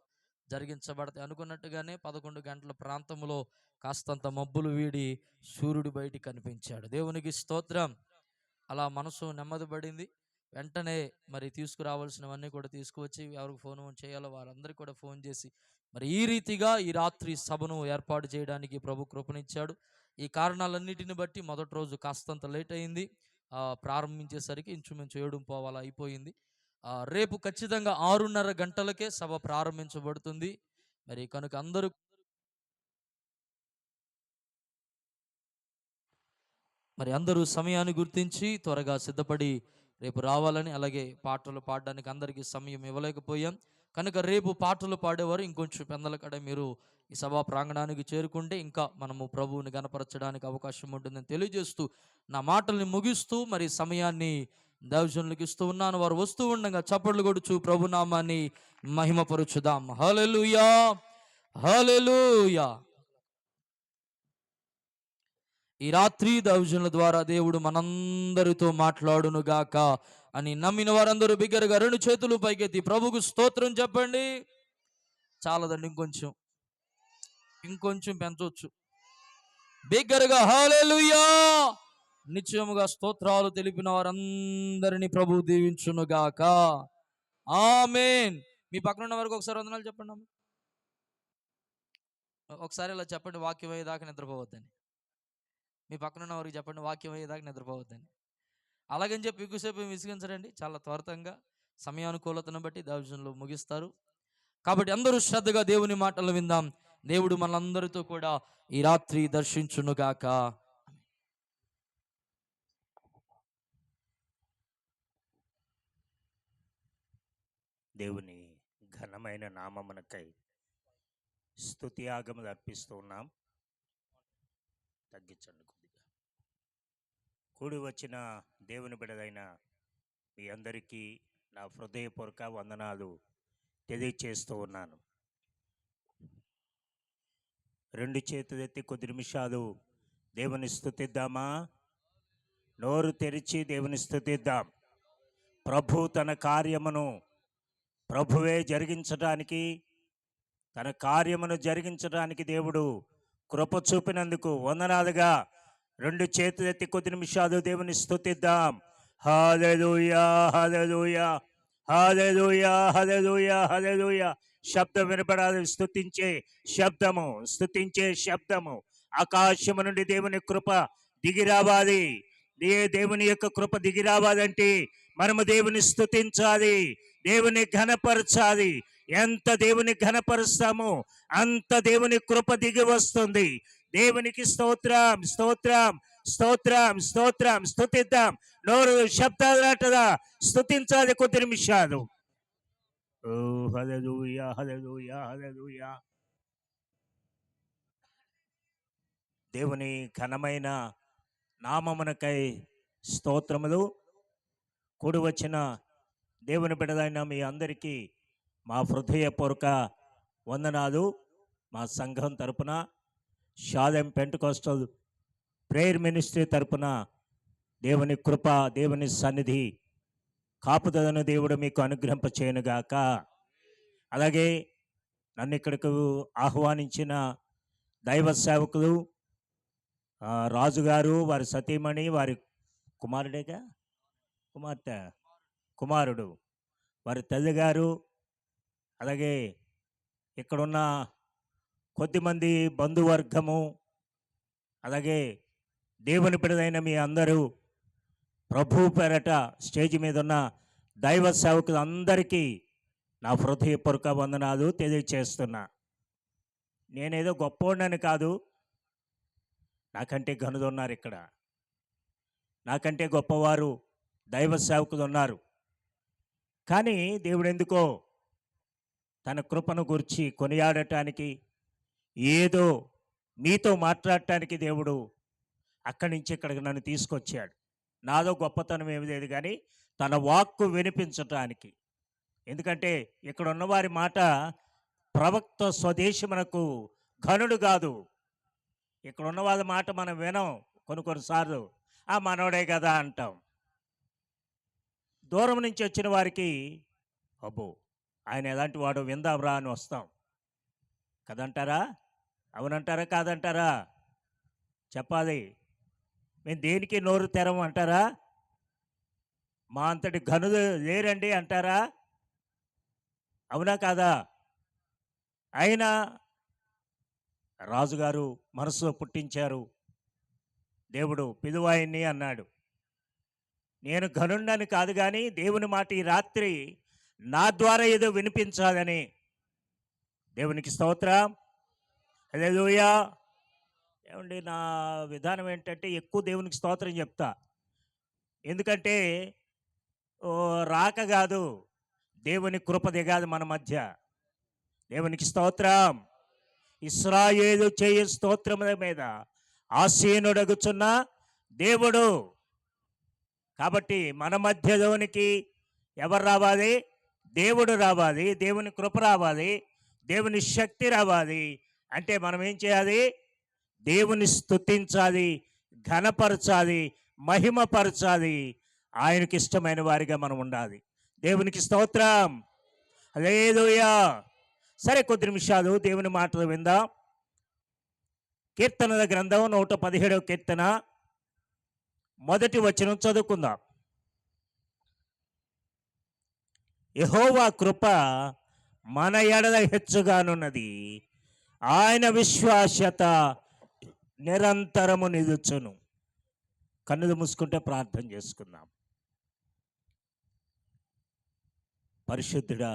జరిగించబడతాయి అనుకున్నట్టుగానే 11 గంటల ప్రాంతంలో కాస్తంత మబ్బులు వీడి సూర్యుడు బయటికి కనిపించాడు. దేవునికి స్తోత్రం. అలా మనసు నెమ్మది పడింది. వెంటనే మరి తీసుకురావాల్సినవన్నీ కూడా తీసుకువచ్చి, ఎవరికి ఫోన్ చేయాలో వారందరికీ కూడా ఫోన్ చేసి మరి ఈ రీతిగా ఈ రాత్రి సభను ఏర్పాటు చేయడానికి ప్రభు కృపనిచ్చాడు. ఈ కారణాలన్నిటిని బట్టి మొదటి రోజు కాస్తంత లేట్ అయింది. ప్రారంభించేసరికి ఇంచుమించు 7:15 అయిపోయింది. రేపు ఖచ్చితంగా 6:30 గంటలకే సభ ప్రారంభించబడుతుంది. మరి కనుక అందరూ సమయాన్ని గుర్తించి త్వరగా సిద్ధపడి రేపు రావాలని, అలాగే పాటలు పాడడానికి అందరికీ సమయం ఇవ్వలేకపోయాం కనుక రేపు పాటలు పాడేవారు ఇంకొంచెం పెందలకడ మీరు ఈ సభా ప్రాంగణానికి చేరుకుంటే ఇంకా మనము ప్రభువుని గణపరచడానికి అవకాశం ఉంటుందని తెలియజేస్తూ నా మాటల్ని ముగిస్తూ మరి సమయాన్ని దైవజనులకు ఇస్తూ ఉన్నాను. వారు వస్తూ ఉండగా చప్పట్లు కొడుచు ప్రభునామాన్ని మహిమపరుచుదాం. హల్లెలూయా, హల్లెలూయా. ఈ రాత్రి దైవజనుల ద్వారా దేవుడు మనందరితో మాట్లాడును గాక అని నమ్మిన వారందరూ బిగ్గరగా 2 చేతులు పైకెత్తి ప్రభుకు స్తోత్రం చెప్పండి. చాలదండి, ఇంకొంచెం పెంచవచ్చు. బిగ్గరగా హల్లెలూయా. నిశ్చయముగా స్తోత్రాలు తెలిపిన వారందరినీ ప్రభు దీవించును గాక. ఆమేన్. మీ పక్కన ఉన్న వరకు ఒకసారి వందనాలు చెప్పండి అమ్మ. ఒకసారి ఇలా చెప్పండి, వాక్యం అయ్యేదాకా నిద్రపోవద్దని. మీ పక్కన ఉన్న వారికి చెప్పండి, వాక్యం అయ్యేదాకా నిద్రపోవద్దని. అలాగని చెప్పి ఎక్కువసేపు విసిగించరండి. చాలా త్వరతంగా సమయానుకూలతను బట్టి దైవజనులు ముగిస్తారు. కాబట్టి అందరూ శ్రద్ధగా దేవుని మాటలు విందాం. దేవుడు మనందరితో కూడా ఈ రాత్రి దర్శించునుగాక. దేవుని ఘనమైన నామమునకై స్తుతియాగములు అర్పిస్తూ ఉన్నాం. తగ్గించండి కొద్దిగా. కూడి వచ్చిన దేవుని బిడ్డలైన మీ అందరికీ నా హృదయపూర్వక వందనాలు తెలియచేస్తూ ఉన్నాను. 2 చేతులు ఎత్తి కొద్ది నిమిషాలు దేవుని స్తుతిద్దామా? నోరు తెరిచి దేవుని స్తుతిద్దాం. ప్రభు తన కార్యమును ప్రభువే జరిగించడానికి, తన కార్యమును జరిగించడానికి దేవుడు కృప చూపినందుకు వందనాలుగా 2 చేతులు ఎత్తి కొద్ది నిమిషాలు దేవుని స్తుతిద్దాం. హల్లెలూయా, హల్లెలూయా, హల్లెలూయా, హల్లెలూయా, హల్లెలూయా. శబ్దం వినపడాలి. స్తుతించే శబ్దము, స్తుతించే శబ్దము. ఆకాశము నుండి దేవుని కృప దిగి రావాలి. దేవుని యొక్క కృప దిగి రావాలంటే మనము దేవుని స్తుతించాలి, దేవుని ఘనపరచాలి. ఎంత దేవుని ఘనపరుస్తామో అంత దేవుని కృప దిగి వస్తుంది. దేవునికి స్తోత్రం, స్తోత్రం, స్తోత్రం, స్తోత్రం. స్తుతిద్దాం. నోరు శబ్దాలటదా స్తుతించాలి కొద్ది నిమిషాలు. ఓ హల్లెలూయా, హల్లెలూయా, హల్లెలూయా. దేవుని ఘనమైన నామమునకై స్తోత్రములు. కూడి వచ్చిన దేవుని బిడ్డలైన మీ అందరికీ మా హృదయపూర్వక వందనాలు. మా సంఘం తరపున, షాలెం పెంటెకోస్టల్ ప్రేయర్ మినిస్ట్రీ తరపున దేవుని కృప, దేవుని సన్నిధి, కాపుదలను దేవుడు మీకు అనుగ్రహింపచేయునుగాక. అలాగే నన్ను ఇక్కడికి ఆహ్వానించిన దైవ సేవకులు రాజుగారు, వారి సతీమణి, వారి కుమారుడు, వారి తల్లిగారు, అలాగే ఇక్కడున్న కొద్దిమంది బంధువర్గము, అలాగే దేవుని బిడ్డలైన మీ అందరూ, ప్రభు పేరట స్టేజ్ మీద ఉన్న దైవ సేవకులు అందరికీ నా హృదయపూర్వక వందనాలు తెలియచేస్తున్నా. నేనేదో గొప్పవాడిని కాదు, నాకంటే ఘనులు ఉన్నారు ఇక్కడ. నాకంటే గొప్పవారు దైవ సేవకులు ఉన్నారు. కానీ దేవుడు ఎందుకో తన కృపను గురించి కొనియాడటానికి, ఏదో మీతో మాట్లాడటానికి దేవుడు అక్కడి నుంచి ఇక్కడికి నన్ను తీసుకొచ్చాడు. నాదో గొప్పతనం ఏమి లేదు, కానీ తన వాక్కు వినిపించటానికి. ఎందుకంటే ఇక్కడ ఉన్నవారి మాట ప్రవక్త స్వదేశమునకు ఘనుడు కాదు. ఇక్కడ ఉన్న వాళ్ళ మాట మనం వినం. కొన్నిసార్లు ఆ మనోడే కదా అంటాం. దూరం నుంచి వచ్చిన వారికి అబ్బో ఆయన ఎలాంటి వాడు విందాంరా అని వస్తాం కదంటారా? అవునంటారా కాదంటారా? చెప్పాలి. మేము దేనికి నోరు తెరం అంటారా? మా అంతటి ఘనులు లేరండి అంటారా? అవునా కాదా? అయినా రాజుగారు మనసులో పుట్టించారు. దేవుడు పిలువాయిని అన్నాడు. నేను ఘనుండని కాదు, కానీ దేవుని మాట ఈ రాత్రి నా ద్వారా ఏదో వినిపించాలని. దేవునికి స్తోత్రం, హల్లెలూయా. ఏమండి, నా విధానం ఏంటంటే ఎక్కువ దేవునికి స్తోత్రం చెప్తా. ఎందుకంటే రాక కాదు, దేవుని కృప దిగాదు మన మధ్య. దేవునికి స్తోత్రం. ఇశ్రాయేలు చేయ స్తోత్రముల మీద ఆసీనుడగుచున్న దేవుడు. కాబట్టి మన మధ్యలోనికి ఎవరు రావాలి? దేవుడు రావాలి, దేవుని కృప రావాలి, దేవుని శక్తి రావాలి. అంటే మనం ఏం చేయాలి? దేవుని స్తుతించాలి, ఘనపరచాలి, మహిమపరచాలి. ఆయనకి ఇష్టమైన వారిగా మనం ఉండాలి. దేవునికి స్తోత్రం, హల్లెలూయా. సరే, కొద్ది నిమిషాలు దేవుని మాటలు విందాం. కీర్తనల గ్రంథం 117వ కీర్తన మొదటి వచనం చదువుకుందాం. యెహోవా కృప మన ఎడల హెచ్చుగానున్నది, ఆయన విశ్వాస్యత నిరంతరము నిలుచును. కన్నులు మూసుకుంటే ప్రార్థన చేసుకుందాం. పరిశుద్ధుడా,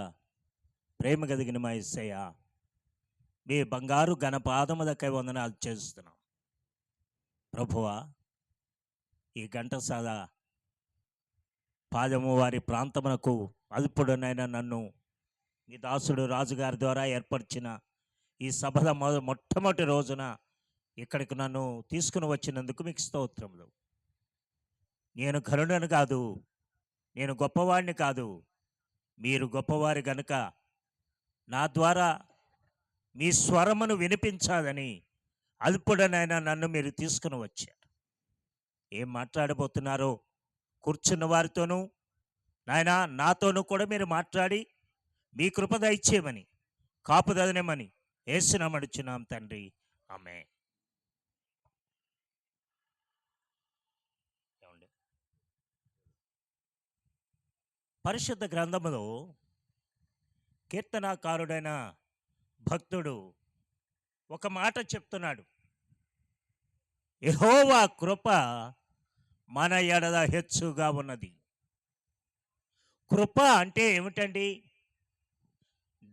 ప్రేమ కలిగిన మా యేసయ్య, మీ బంగారు ఘనపాదములకై వందనాలు చేస్తున్నాం. ప్రభువా, ఈ ఘంటసాల పాదము వారి ప్రాంతమునకు అల్పుడనైనా నన్ను మీ దాసుడు రాజుగారి ద్వారా ఏర్పరిచిన ఈ సభ మొట్టమొదటి రోజున ఇక్కడికి నన్ను తీసుకుని వచ్చినందుకు మీకు స్తోత్రములు. నేను ఘనుడను కాదు, నేను గొప్పవాడిని కాదు, మీరు గొప్పవారి గనుక నా ద్వారా మీ స్వరమును వినిపించాలని అల్పుడనైనా నన్ను మీరు తీసుకుని వచ్చారు. ఏం మాట్లాడబోతున్నారో కూర్చున్న వారితోనూ నాయనా నాతోనూ కూడా మీరు మాట్లాడి మీ కృప దయచేయమని కాపుదలనేమని యేసునామమున అడుగుచున్నాం తండ్రి, ఆమేన్. పరిశుద్ధ గ్రంథములో కీర్తనాకారుడైన భక్తుడు ఒక మాట చెప్తున్నాడు, యెహోవా కృప మన ఎడల హెచ్చుగా ఉన్నది. కృప అంటే ఏమిటండి?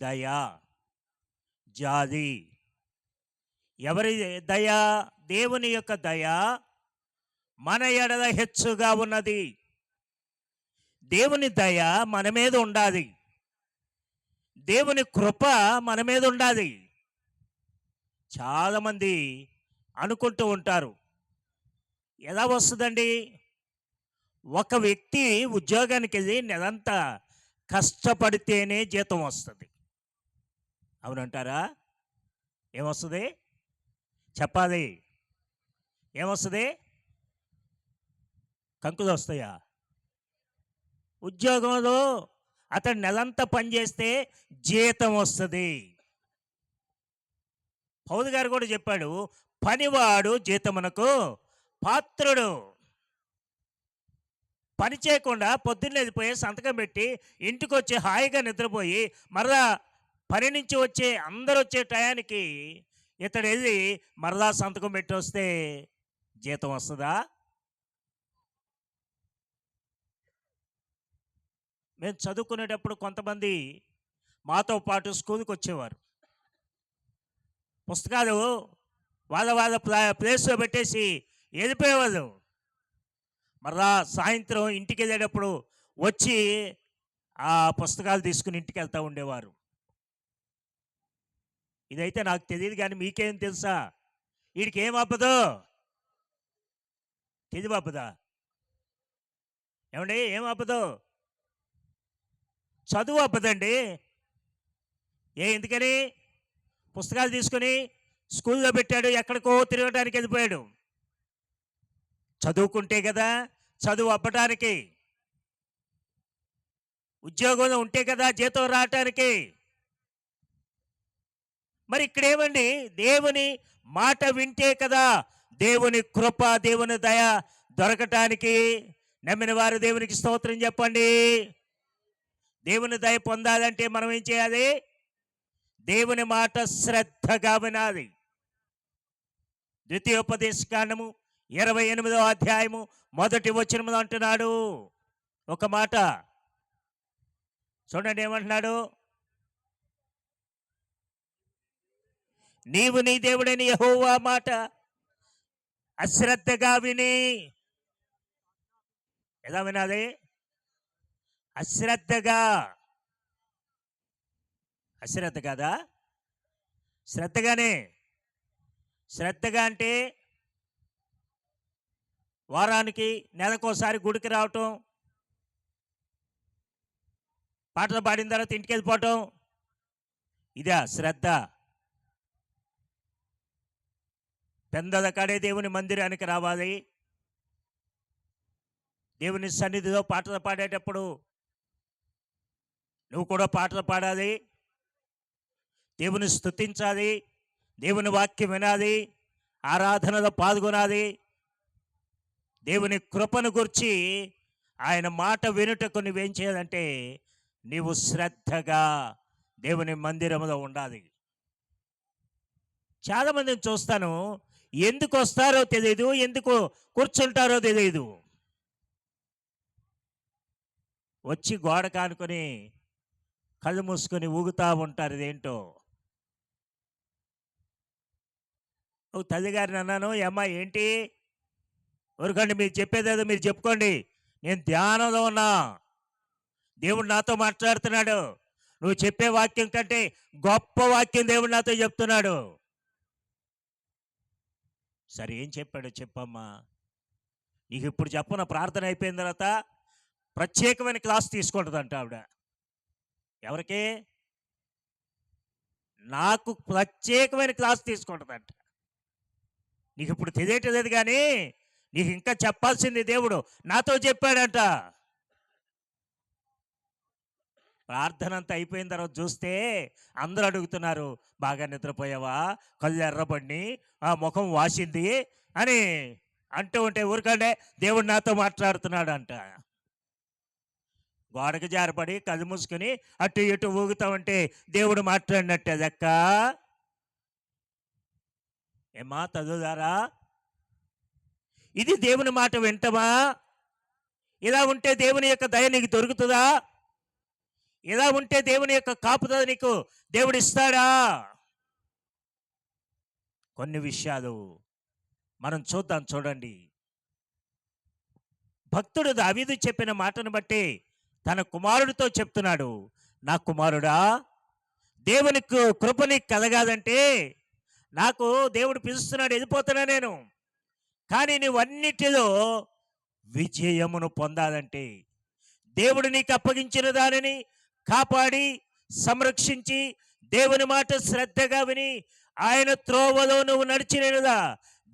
దయా, జాలి. ఎవరి దయ? దేవుని యొక్క దయ మన ఎడల హెచ్చుగా ఉన్నది. దేవుని దయ మన మీద ఉండాలి, దేవుని కృప మన మీద ఉండాలి. చాలామంది అనుకుంటూ ఉంటారు, ఎలా వస్తుందండి? ఒక వ్యక్తి ఉద్యోగానికి వెళ్ళి నెలంతా కష్టపడితేనే జీతం వస్తుంది, అవునంటారా? ఏమొస్తుంది చెప్పాలి? ఏమొస్తుంది? కంకులు వస్తాయా? ఉద్యోగంలో అతను నెలంతా పనిచేస్తే జీతం వస్తుంది. పౌలు గారు కూడా చెప్పాడు, పనివాడు జీతమునకు పాత్రుడు. పని చేయకుండా పొద్దున్న వెళ్ళిపోయి సంతకం పెట్టి ఇంటికి వచ్చి హాయిగా నిద్రపోయి మరలా పని నుంచి వచ్చే అందరూ వచ్చే టయానికి ఇతడు వెళ్ళి మరలా సంతకం పెట్టి వస్తే జీతం వస్తుందా? మేము చదువుకునేటప్పుడు కొంతమంది మాతో పాటు స్కూల్కి వచ్చేవారు. పుస్తకాలు వాళ్ళ ప్లేస్లో పెట్టేసి వెళ్ళిపోయేవాళ్ళు. మరలా సాయంత్రం ఇంటికి వెళ్ళేటప్పుడు వచ్చి ఆ పుస్తకాలు తీసుకుని ఇంటికి వెళ్తూ ఉండేవారు. ఇదైతే నాకు తెలియదు, కానీ మీకేం తెలుసా? వీడికి ఏం అబ్బదో? తెలివి అబ్బదా? ఏమండి, ఏం అబ్బదో? చదువు అబ్బదండి. ఎందుకని? పుస్తకాలు తీసుకుని స్కూల్లో పెట్టాడు, ఎక్కడికో తిరగడానికి వెళ్ళిపోయాడు. చదువుకుంటే కదా చదువు అబ్బటానికి, ఉద్యోగంలో ఉంటే కదా జీతం రావటానికి. మరి ఇక్కడేమండి? దేవుని మాట వింటే కదా దేవుని కృప, దేవుని దయ దొరకటానికి. నమ్మిన వారు దేవునికి స్తోత్రం చెప్పండి. దేవుని దయ పొందాలంటే మనం ఏం చేయాలి? దేవుని మాట శ్రద్ధగా వినాలి. ద్వితీయోపదేశకాండము 28వ అధ్యాయము 1వ వచనములో అంటున్నాడు ఒక మాట. చూడండి ఏమంటున్నాడు? నీవు నీ దేవుడైన యెహోవా మాట అశ్రద్ధగా విని. ఎలా వినాలి? అశ్రద్ధగా. అశ్రద్ధ కాదా? శ్రద్ధగానే. శ్రద్ధగా అంటే వారానికి నెలకోసారి గుడికి రావటం, పాటలు పాడిన తర్వాత ఇంటికి వెళ్ళిపోవటం, ఇదా శ్రద్ధ? పెందల కాడే దేవుని మందిరానికి రావాలి. దేవుని సన్నిధిలో పాటలు పాడేటప్పుడు నువ్వు కూడా పాటలు పాడాలి, దేవుని స్తుతించాలి, దేవుని వాక్యం వినాలి, ఆరాధనలో పాల్గొనాలి. దేవుని కృపను గురించి ఆయన మాట వినుటకు నువ్వేం చేయాలంటే నీవు శ్రద్ధగా దేవుని మందిరంలో ఉండాలి. చాలామందిని చూస్తాను, ఎందుకు వస్తారో తెలియదు, ఎందుకు కూర్చుంటారో తెలియదు. వచ్చి గోడ కానుకొని కళ్ళు మూసుకొని ఊగుతూ ఉంటారు. ఇదేంటో. ఓ తల్లిగారిని అన్నాను, అమ్మా ఏంటి ఊరుకోండి, మీరు చెప్పేదేదో మీరు చెప్పుకోండి, నేను ధ్యానంలో ఉన్నా, దేవుడు నాతో మాట్లాడుతున్నాడు, నువ్వు చెప్పే వాక్యం కంటే గొప్ప వాక్యం దేవుడు నాతో చెప్తున్నాడు. సరే ఏం చెప్పాడో చెప్పమ్మా. నీకు ఇప్పుడు చెప్పన, ప్రార్థన అయిపోయిన తర్వాత ప్రత్యేకమైన క్లాస్ తీసుకుంటుందంట ఆవిడ. ఎవరికి? నాకు ప్రత్యేకమైన క్లాస్ తీసుకుంటుందంట. నీకు ఇప్పుడు తెలియట్లేదు కానీ నీకు ఇంకా చెప్పాల్సింది దేవుడు నాతో చెప్పాడంట. ప్రార్థన అంతా అయిపోయిన తర్వాత చూస్తే అందరూ అడుగుతున్నారు, బాగా నిద్రపోయావా, కళ్ళు ఎర్రబడి ఆ ముఖం వాసింది అని అంటూ ఉంటే ఊరికంటే దేవుడు నాతో మాట్లాడుతున్నాడు అంట. గోడకు జారపడి కళ్ళు మూసుకొని అటు ఇటు ఊగుతామంటే దేవుడు మాట్లాడినట్టే దక్క. ఏమా చదువుదారా? ఇది దేవుని మాట వింటమా? ఇలా ఉంటే దేవుని యొక్క దయ నీకు దొరుకుతుందా? ఇలా ఉంటే దేవుని యొక్క కాపుదల నీకు దేవుడు ఇస్తాడా? కొన్ని విషయాలు మనం చూద్దాం. చూడండి, భక్తుడు దావీదు చెప్పిన మాటను బట్టి తన కుమారుడితో చెప్తున్నాడు, నా కుమారుడా, దేవుని కృపని కలగాలంటే నాకు దేవుడు పిలుస్తున్నాడు, వెళ్ళిపోతున్నా నేను. కానీ నువ్వన్నిటిలో విజయమును పొందాలంటే దేవుడు నీకు అప్పగించిన దానిని కాపాడి సంరక్షించి దేవుని మాట శ్రద్ధగా విని ఆయన త్రోవలో నువ్వు నడిచినదా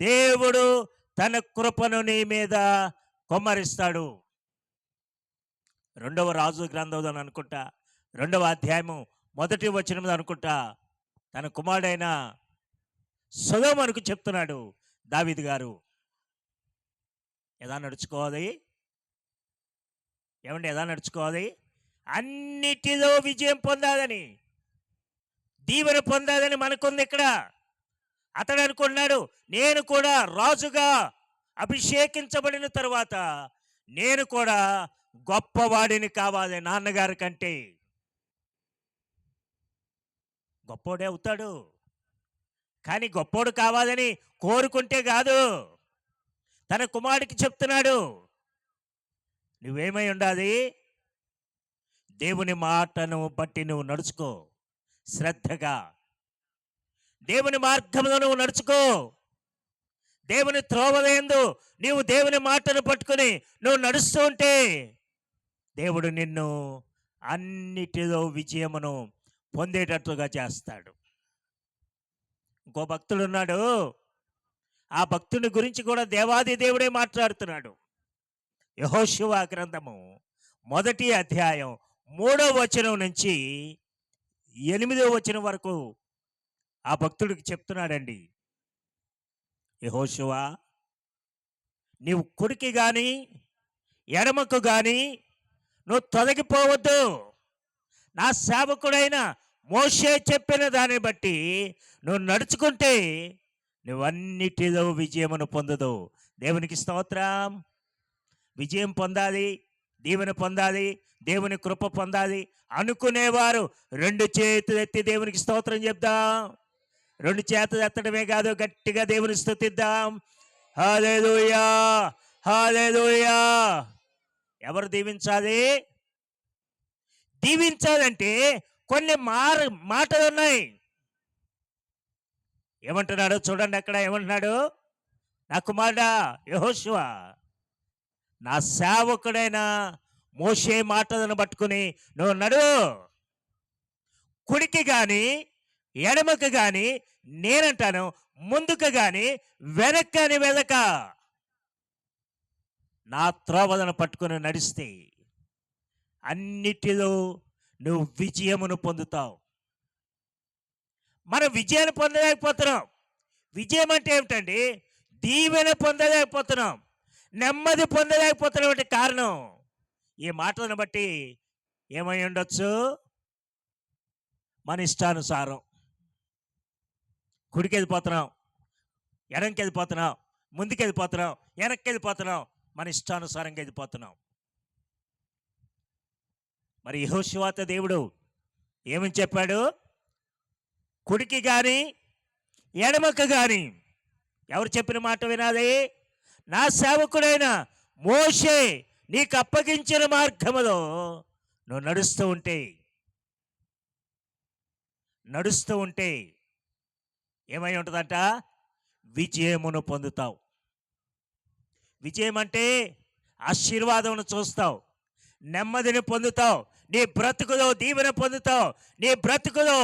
దేవుడు తన కృపను నీ మీద కొమ్మరిస్తాడు. 2వ రాజు గ్రంథం అనుకుంటా 2వ అధ్యాయము 1వ వచనం అనుకుంటా తన కుమారుడైన సొలొమోనుకు చెప్తున్నాడు దావీదు గారు, ఎలా నడుచుకోవాలి? ఏమండి, ఎలా నడుచుకోవాలి? అన్నిటిలో విజయం పొందాలని, దీవెన పొందాలని మనకుంది ఇక్కడ. అతడు అనుకున్నాడు, నేను కూడా రాజుగా అభిషేకించబడిన తర్వాత నేను కూడా గొప్పవాడిని కావాలి, నాన్నగారి కంటే. గొప్పోడే అవుతాడు, కానీ గొప్పోడు కావాలని కోరుకుంటే కాదు. తన కుమారుడికి చెప్తున్నాడు, నువ్వేమై ఉండాలి? దేవుని మాటను బట్టి నువ్వు నడుచుకో, శ్రద్ధగా దేవుని మార్గంలో నువ్వు నడుచుకో. దేవుని త్రోవలేందు నీవు దేవుని మాటను పట్టుకుని నువ్వు నడుస్తూ ఉంటే దేవుడు నిన్ను అన్నిటిలో విజయమును పొందేటట్లుగా చేస్తాడు. ఇంకో భక్తుడు ఉన్నాడు, ఆ భక్తుని గురించి కూడా దేవాది దేవుడే మాట్లాడుతున్నాడు. యెహోషువ గ్రంథము 1వ అధ్యాయం 3వ వచనం నుంచి 8వ వచనం వరకు ఆ భక్తుడికి చెప్తున్నాడండి. యెహోషువ, నీవు కుడికి కానీ ఎడమకు కానీ నువ్వు తొలగిపోవద్దు. నా సేవకుడైన మోషే చెప్పిన దాన్ని బట్టి నువ్వు నడుచుకుంటే నువ్వన్నిటిలో విజయమును పొందదు. దేవునికి స్తోత్రం. విజయం పొందాలి, దీవెన పొందాలి, దేవుని కృప పొందాలి అనుకునేవారు 2 చేతులు ఎత్తి దేవునికి స్తోత్రం చెప్దాం. 2 చేతులు ఎత్తడమే కాదు, గట్టిగా దేవుని స్తుతిద్దాం. హల్లెలూయా, హల్లెలూయా. ఎవరు దీవించాలి? దీవించాలంటే కొన్ని మాటలు ఉన్నాయి. ఏమంటున్నాడు చూడండి, అక్కడ ఏమంటున్నాడు, నా కుమారుడా యెహోషువ, నా సేవకుడైన మోషే మాటలను పట్టుకుని నువ్వు నడు. కుడికి కానీ ఎడమకు కానీ, నేనంటాను ముందుకు కానీ వెనక్కి అని వెనక నా త్రోవలను పట్టుకుని నడిస్తే అన్నిటిలో నువ్వు విజయమును పొందుతావు. మనం విజయాన్ని పొందలేకపోతున్నాం. విజయం అంటే ఏమిటండి? దీవెన పొందలేకపోతున్నాం, నెమ్మది పొందలేకపోతున్నాం. అంటే కారణం ఈ మాటలను బట్టి ఏమై ఉండొచ్చు? మన ఇష్టానుసారం కుడికి వెళ్ళిపోతున్నాం, ఎడంకి వెళ్ళిపోతున్నాం, ముందుకు వెళ్ళిపోతున్నాం, వెనక్కి వెళ్ళిపోతున్నాం, మన ఇష్టానుసారంగా వెళ్ళిపోతున్నాం. మరి యెహోషువతో దేవుడు ఏమని చెప్పాడు? కుడికి కానీ ఎడమకు కానీ ఎవరు చెప్పిన మాట వినాలి? నా సేవకుడైన మోషే నీకు అప్పగించిన మార్గములో నువ్వు నడుస్తూ ఉంటే నడుస్తూ ఉంటే ఏమై ఉంటుందంట? విజయమును పొందుతావు. విజయం అంటే ఆశీర్వాదమును చూస్తావు, నెమ్మదిని పొందుతావు, నీ బ్రతుకులో దీవెన పొందుతావు. నీ బ్రతుకులో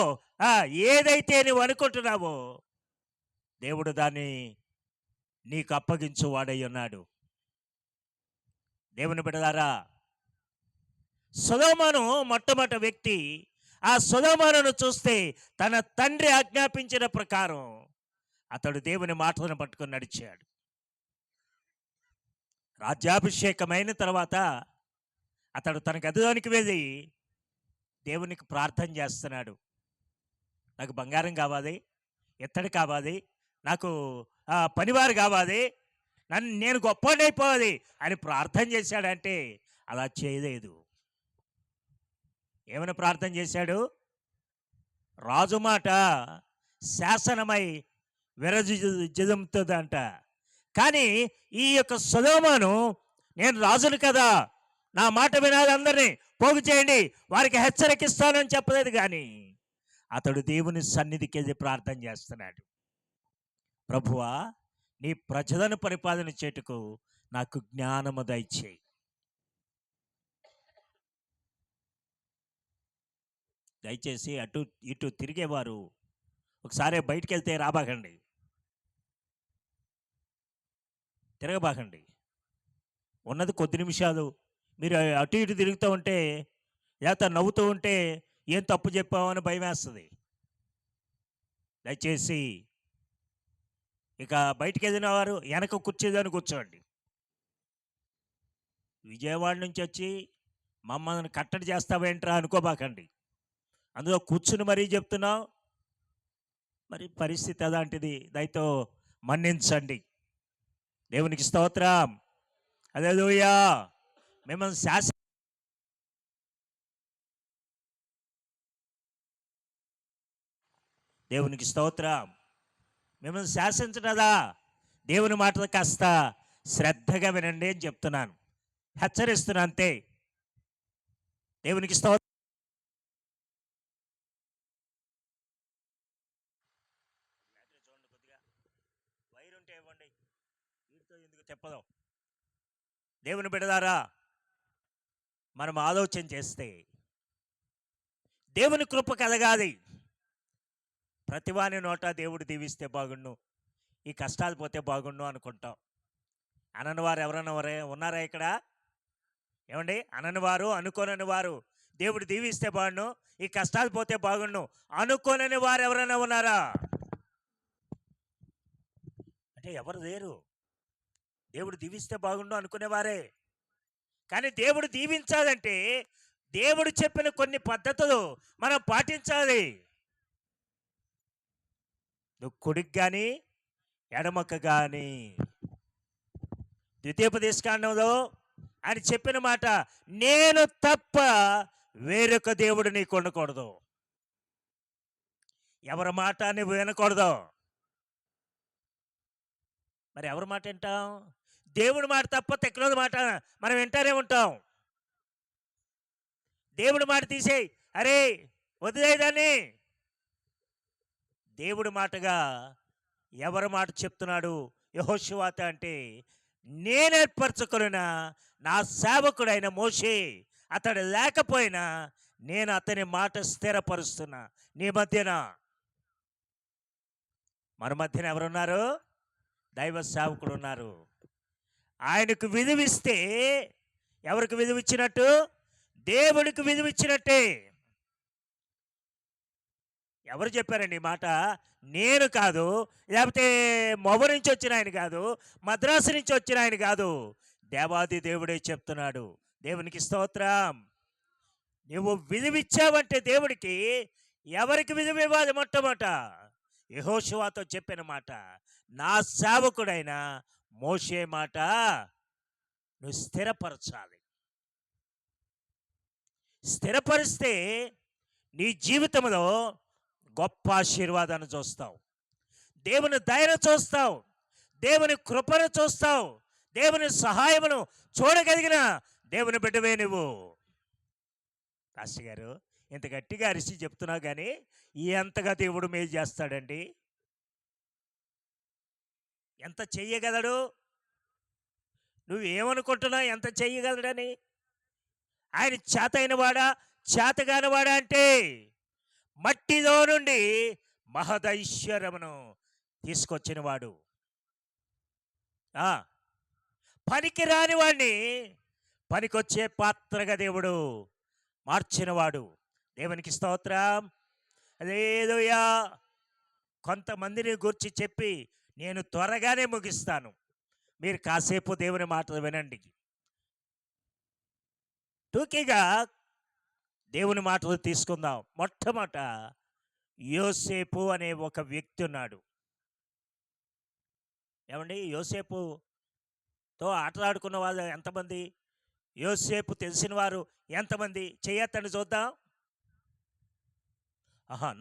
ఏదైతే నువ్వు అనుకుంటున్నావో దేవుడు దాన్ని నీకు అప్పగించు వాడై ఉన్నాడు. దేవుని బిడ్డలారా, సొదొమను మొట్టమొదటి వ్యక్తి. ఆ సొదొమనును చూస్తే తన తండ్రి ఆజ్ఞాపించిన ప్రకారం అతడు దేవుని మాటలను పట్టుకొని నడిచాడు. రాజ్యాభిషేకమైన తర్వాత అతడు తన గదిలోనికి వెళ్ళి దేవునికి ప్రార్థన చేస్తున్నాడు. నాకు బంగారం కావాలి, ఎత్తడి కావాలి, నాకు పనివారు కావాలి, నేను గొప్పవాడైపోవాలి అని ప్రార్థన చేశాడంటే అలా చేయలేదు. ఏమైనా ప్రార్థన చేశాడు? రాజు మాట శాసనమై విరజిమ్ముతుందంట. కానీ ఈ యొక్క సొదొమను, నేను రాజును కదా, నా మాట వినాలి, అందరినీ పోగు చేయండి, వారికి హెచ్చరికిస్తానని చెప్పలేదు. కానీ అతడు దేవుని సన్నిధికి వెళ్ళి ప్రార్థన చేస్తున్నాడు. ప్రభువా, నీ ప్రజలను పరిపాలన చేటుకు నాకు జ్ఞానము దయచేయి. దయచేసి అటు ఇటు తిరిగేవారు ఒకసారి బయటికి వెళ్తే రాబాకండి, తిరగబాకండి. ఉన్నది కొద్ది నిమిషాలు. మీరు అటు ఇటు తిరుగుతూ ఉంటే, లేకపోతే నవ్వుతూ ఉంటే ఏం తప్పు చెప్పామని భయం వేస్తుంది. దయచేసి ఇక బయటికి వెళ్ళిన వారు వెనక కూర్చేదని కూర్చోండి. విజయవాడ నుంచి వచ్చి మమ్మల్ని కట్టడి చేస్తావేంట్రా అనుకోబాకండి. అందులో కూర్చుని మరీ చెప్తున్నావు. మరి పరిస్థితి అలాంటిది, దయతో మన్నించండి. దేవునికి స్తోత్రం. హల్లెలూయా. మిమ్మల్ని దేవునికి స్తోత్రం. మిమ్మల్ని శాసించడదా, దేవుని మాటలు కాస్త శ్రద్ధగా వినండి అని చెప్తున్నాను, హెచ్చరిస్తున్నా అంతే. దేవునికి స్తోత్రం. వైరుంటే ఇవ్వండి, వీటితో ఎందుకు చెప్పదాం. దేవుని బిడ్డలారా, మనం ఆలోచన చేస్తే దేవుని కృప కలగాలి. ప్రతివాని నోట దేవుడు దీవిస్తే బాగుండు, ఈ కష్టాలు పోతే బాగుండు అనుకుంటాం. అనని వారు ఎవరన్నా ఉన్నారా ఇక్కడ? ఏమండి, అనని వారు, అనుకోనని వారు దేవుడు దీవిస్తే బాగుండు, ఈ కష్టాలు పోతే బాగుండు అనుకోనని వారు ఎవరైనా ఉన్నారా? అంటే ఎవరు లేరు. దేవుడు దీవిస్తే బాగుండు అనుకునేవారే. కానీ దేవుడు దీవించాలంటే దేవుడు చెప్పిన కొన్ని పద్ధతులు మనం పాటించాలి. నువ్వు కుడికి కానీ ఎడమకు కానీ, ద్వితీయోపదేశకాండంలో ఆయన చెప్పిన మాట, నేను తప్ప వేరొక దేవుడు నీకు ఉండకూడదు. ఎవరి మాట నువ్వు వినకూడదు. మరి ఎవరి మాట వింటాం? దేవుడి మాట తప్ప తెక్కలోని మాట మనం వింటానే ఉంటాం. దేవుడి మాట తీసేయి, అరే వదిలేదాన్ని. దేవుడి మాటగా ఎవరి మాట చెప్తున్నాడు యెహోషువతో అంటే, నేను ఏర్పరచుకున్న నా సేవకుడైన మోషే అతడు లేకపోయినా నేను అతని మాట స్థిరపరుస్తున్నా నీ మధ్యన. మన మధ్యన ఎవరున్నారు? దైవ సేవకుడు ఉన్నారు. ఆయనకు విలువిస్తే ఎవరికి విలువిచ్చినట్టు? దేవుడికి విలువిచ్చినట్టే. ఎవరు చెప్పారండి ఈ మాట? నేను కాదు, లేకపోతే మొబ నుంచి వచ్చిన ఆయన కాదు, మద్రాసు నుంచి వచ్చిన ఆయన కాదు, దేవాది దేవుడే చెప్తున్నాడు. దేవునికి స్తోత్రం. నువ్వు విలువిచ్చావంటే దేవుడికి, ఎవరికి విలువ ఇవ్వాలి? మొట్టమొదట యెహోషువతో చెప్పిన మాట, నా సేవకుడైన మోషే మాట నువ్వు స్థిరపరచాలి. స్థిరపరిస్తే నీ జీవితంలో గొప్ప ఆశీర్వాదాన్ని చూస్తావు, దేవుని దయను చూస్తావు, దేవుని కృపను చూస్తావు, దేవుని సహాయమును చూడగలిగిన దేవుని బిడ్డవే నువ్వు. పాస్టర్ గారు, ఇంత గట్టిగా అరిచి చెప్తున్నావు కానీ ఎంతగా దేవుడు మేలు చేస్తాడండి? ఎంత చెయ్యగలడు? నువ్వేమనుకుంటున్నావు ఎంత చెయ్యగలడని? ఆయన చేతైన వాడా చేతగాని వాడా అంటే మట్టిలో నుండి మహదైశ్వర్యమును తీసుకొచ్చినవాడు. పనికి రాని వాడిని పనికొచ్చే పాత్రగా దేవుడు మార్చినవాడు. దేవునికి స్తోత్రం. హల్లెలూయా. కొంతమందిని గురించి చెప్పి నేను త్వరగానే ముగిస్తాను. మీరు కాసేపు దేవుని మాటలు వినండి. టూకీగా దేవుని మాటలు తీసుకుందాం. మొట్టమొదట యోసేపు అనే ఒక వ్యక్తి ఉన్నాడు. ఏమండి, యోసేపుతో ఆటలాడుకున్న వాళ్ళు ఎంతమంది? యోసేపు తెలిసిన వారు ఎంతమంది? చెయ్యొద్దండి చూద్దాం.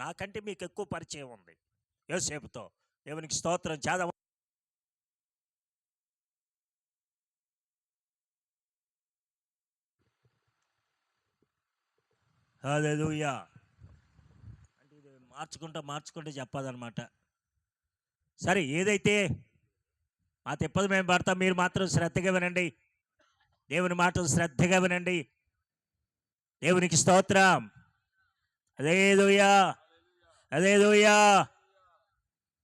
నాకంటే మీకు ఎక్కువ పరిచయం ఉంది యోసేపుతో. దేవునికి స్తోత్రం. చాలా హల్లెలూయా. అంటే ఇది మార్చుకుంటూ చెప్పాలన్నమాట. సరే, ఏదైతే మా తిప్పదు మేము పడతాం, మీరు మాత్రం శ్రద్ధగా వినండి. దేవుని మాటలు శ్రద్ధగా వినండి. దేవునికి స్తోత్రం. హల్లెలూయా, హల్లెలూయా.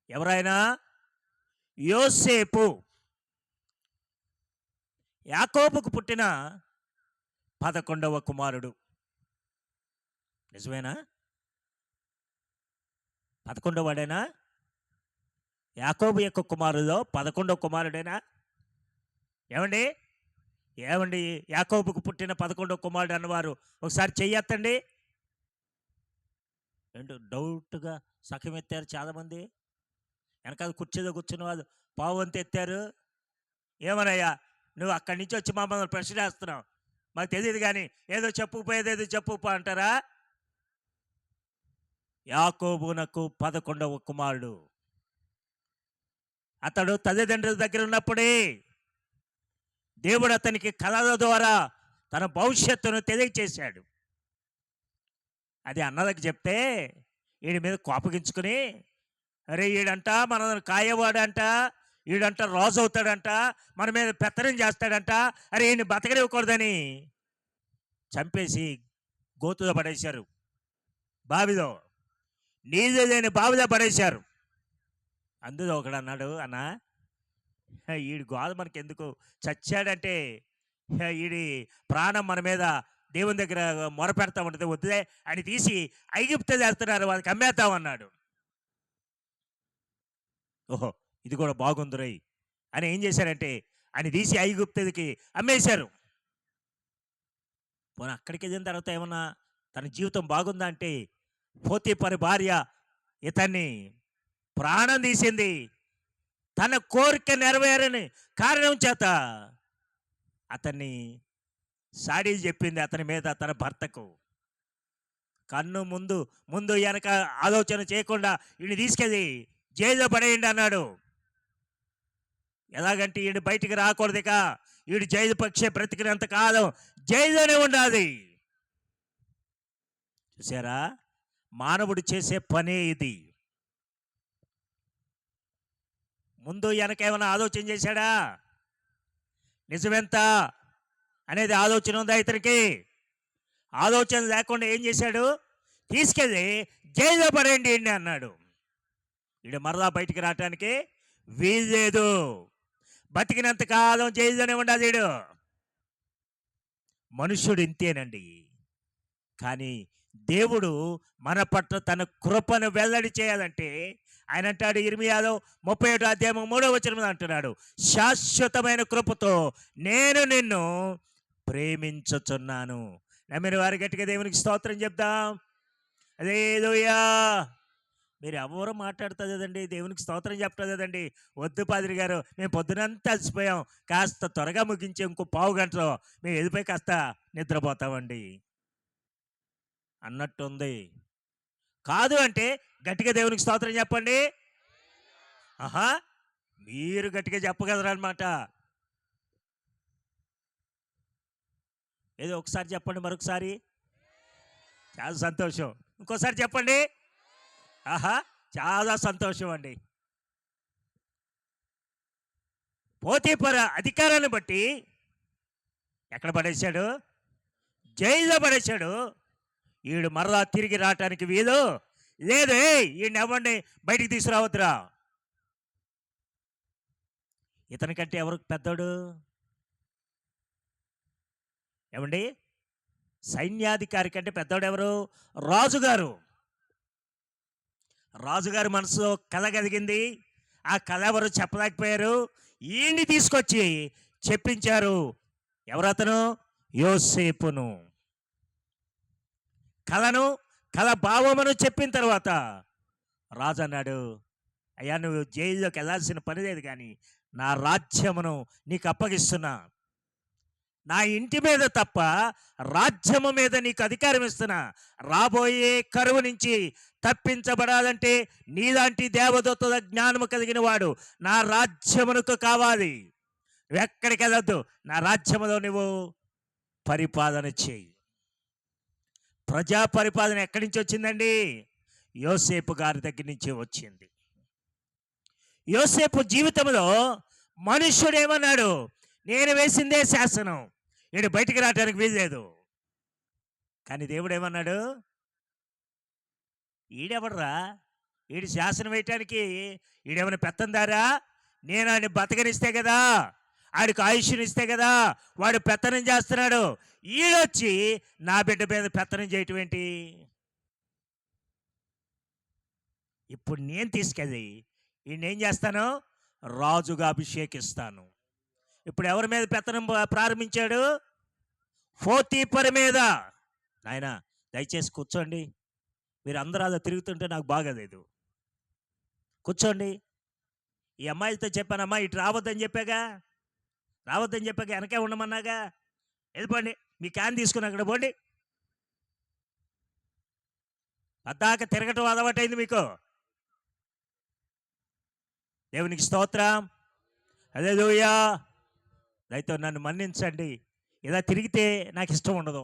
ఎవరైనా యోసేపు యాకోబుకు పుట్టిన 11వ కుమారుడు. నిజమేనా? 11వ వాడేనా? యాకోబు యొక్క కుమారులో 11వ కుమారుడేనా? ఏమండి యాకోబుకు పుట్టిన 11వ కుమారుడు అన్నవారు ఒకసారి చెయ్యొద్దండి. ఏంటో డౌట్గా సగం ఎత్తారు చాలామంది. వెనకాల కుర్చీలో కూర్చున్న వాళ్ళు పావంత ఎత్తారు. ఏమనయ్యా నువ్వు అక్కడి నుంచి వచ్చి మమ్మల్ని ప్రశ్న వేస్తున్నావు, మాకు తెలియదు కానీ ఏదో చెప్పుకుపోయేదేదో చెప్పుకో అంటారా? యాకోబునకు 11వ కుమారుడు. అతడు తల్లిదండ్రుల దగ్గర ఉన్నప్పుడే దేవుడు అతనికి కళల ద్వారా తన భవిష్యత్తును తెలియచేశాడు. అది అన్నలకు చెప్తే వీడి మీద కోపగించుకుని, అరే ఈడంట మనల్ని కాయేవాడంట, ఈడంట రాజు అవుతాడంట, మన మీద పెత్తనం చేస్తాడంట, అరే ఈయన్ని బతకనివ్వకూడదని చంపేసి గోతులో పడేశారు. బావిలో, నీళ్ళు లేని బావిలో పడేశారు. అందులో ఒకడు అన్నాడు, అన్న ఈడి గోద మనకి ఎందుకు, చచ్చాడంటే ఈడి ప్రాణం మన మీద దేవుని దగ్గర మొరపెడతా ఉంటుంది, వద్దులే అని తీసి ఐగుప్తు చేస్తున్నారు, వాళ్ళకి అమ్మేద్దామన్నాడు. ఓహో ఇది కూడా బాగుందిరై అని ఏం చేశారంటే అని తీసి ఐగుప్తుకి అమ్మేశారు. పోనీ అక్కడికి వెళ్ళిన తర్వాత ఏమన్నా తన జీవితం బాగుందా అంటే పోతీఫరు భార్య ఇతన్ని ప్రాణం తీసింది. తన కోరిక నెరవేరని కారణం చేత అతన్ని సాడీలు చెప్పింది అతని మీద, తన భర్తకు. కన్ను ముందు వెనక ఆలోచన చేయకుండా ఈయన తీసుకెళ్ళి జైల్లో పడేయండి అన్నాడు. ఎలాగంటే ఈయన బయటికి రాకూడదు, ఇక ఈడు జైలు పక్షే బ్రతికినంత కాలం జైల్లోనే ఉండాలి. చూసారా, మానవుడు చేసే పనే ఇది. ముందు వెనక ఏమైనా ఆలోచన చేశాడా? నిజమెంత అనేది ఆలోచన ఉందా ఇతనికి? ఆలోచన లేకుండా ఏం చేశాడు? తీసుకెళ్ళి జైల్లో పడేయండి అన్నాడు. ఈడు మరలా బయటికి రావటానికి వీల్లేదు, బతికినంత కాలం జైల్లోనే ఉండాలి ఈడు. మనుష్యుడు ఇంతేనండి. కానీ దేవుడు మన పట్ల తన కృపను వెల్లడి చేయాలంటే ఆయన అంటాడు, ఇర్మియాలో 31వ అధ్యాయం 3వ వచనం అంటున్నాడు, శాశ్వతమైన కృపతో నేను నిన్ను ప్రేమించుచున్నాను. నమ్మిన వారి గట్టిగా దేవునికి స్తోత్రం చెప్దాం. హల్లెలూయా. మీరు ఎవరో మాట్లాడుతుంది కదండి, దేవునికి స్తోత్రం చెప్తుంది కదండి. వద్దు పాదిరి గారు, మేము పొద్దునంతా అలసిపోయాం, కాస్త త్వరగా ముగించి ఇంకో పావు గంటలో మేము వెళ్ళిపోయి కాస్త నిద్రపోతామండి అన్నట్టుంది. కాదు అంటే గట్టిగా దేవునికి స్తోత్రం చెప్పండి. మీరు గట్టిగా చెప్పగలరనమాట. ఏదో ఒకసారి చెప్పండి, మరొకసారి. చాలా సంతోషం. ఇంకోసారి చెప్పండి. ఆహా, చాలా సంతోషం అండి. పోతీపర అధికారాన్ని బట్టి ఎక్కడ పడేశాడు? జైల్లో పడేశాడు. ఈడు మరలా తిరిగి రావటానికి వీలు లేదు. ఈయన ఎవరిని బయటికి తీసుకురావద్దురా. ఇతనికంటే ఎవరు పెద్దోడు? ఏమండి, సైన్యాధికారి కంటే పెద్దోడు ఎవరు? రాజుగారు. రాజుగారి మనసులో కళ కలిగింది. ఆ కళ ఎవరు చెప్పలేకపోయారు. ఈయన్ని తీసుకొచ్చి చెప్పించారు. ఎవరతను? యోసేపును. కళ భావమును చెప్పిన తర్వాత రాజు అన్నాడు, అయ్యా నువ్వు జైల్లోకి వెళ్ళాల్సిన పని లేదు, కానీ నా రాజ్యమును నీకు అప్పగిస్తున్నా. నా ఇంటి మీద తప్ప రాజ్యము మీద నీకు అధికారం ఇస్తున్నా. రాబోయే కరువు నుంచి తప్పించబడాలంటే నీలాంటి దేవదూతల జ్ఞానము కలిగిన వాడు నా రాజ్యమునకు కావాలి. నువ్వెక్కడికి వెళ్ళొద్దు, నా రాజ్యములో నువ్వు పరిపాలన చేయి. ప్రజా పరిపాలన ఎక్కడి నుంచి వచ్చిందండి? యోసేపు గారి దగ్గర నుంచి వచ్చింది. యోసేపు జీవితంలో మనుష్యుడు ఏమన్నాడు? నేను వేసిందే శాసనం, ఈడు బయటికి రావడానికి వీల్లేదు. కానీ దేవుడు ఏమన్నాడు? ఈడెవడరా, ఈడు శాసనం వేయటానికి ఈడేమైనా పెత్తందారా? నేను ఆయన బతకనిస్తే కదా, ఆడికి ఆయుష్నిస్తే కదా వాడు పెత్తనం చేస్తున్నాడు. ఈడొచ్చి నా బిడ్డ మీద పెత్తనం చేయటం ఏంటి? ఇప్పుడు నేను తీసుకెళ్ళి ఈయనేం చేస్తాను? రాజుగా అభిషేకిస్తాను. ఇప్పుడు ఎవరి మీద పెత్తనం ప్రారంభించాడు? పోతీపర మీద. నాయన దయచేసి కూర్చోండి. మీరు అందరూ అలా తిరుగుతుంటే నాకు బాగాలేదు. కూర్చోండి. ఈ అమ్మాయిలతో చెప్పానమ్మా, ఇటు రావద్దని చెప్పాగా, వెనకే ఉండమన్నాగా. వెళ్ళిపోండి, మీ క్యాన్ తీసుకుని అక్కడ పోండి. అద్దాక తిరగటం అలవాటైంది మీకు. దేవునికి స్తోత్రం. హల్లెలూయా. దయతో నన్ను మన్నించండి. ఇలా తిరిగితే నాకు ఇష్టం ఉండదు.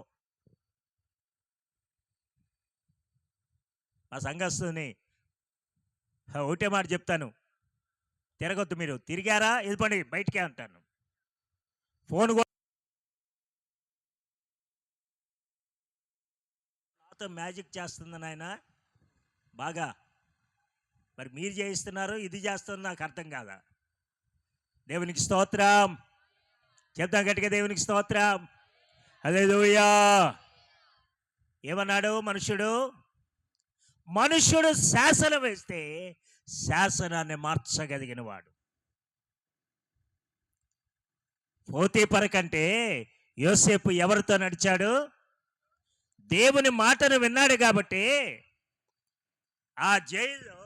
మా సంఘస్థుని ఒకటే మాట చెప్తాను, తిరగొద్దు. మీరు తిరిగారా వెళ్ళిపోండి, బయటికే అంటాను. ఫోన్ నాతో మ్యాజిక్ చేస్తుంది నాయన బాగా. మరి మీరు చేయిస్తున్నారు, ఇది చేస్తుంది, నాకు అర్థం కాదా? దేవునికి స్తోత్రం. చెప్తాం గట్టిగా, దేవునికి స్తోత్రం. హల్లెలూయా. ఏమన్నాడు మనుష్యుడు శాసనం వేస్తే శాసనాన్ని మార్చగలిగిన వాడు. పోతీపర కంటే యోసేపు ఎవరితో నడిచాడు? దేవుని మాటను విన్నాడు కాబట్టి ఆ జైల్లో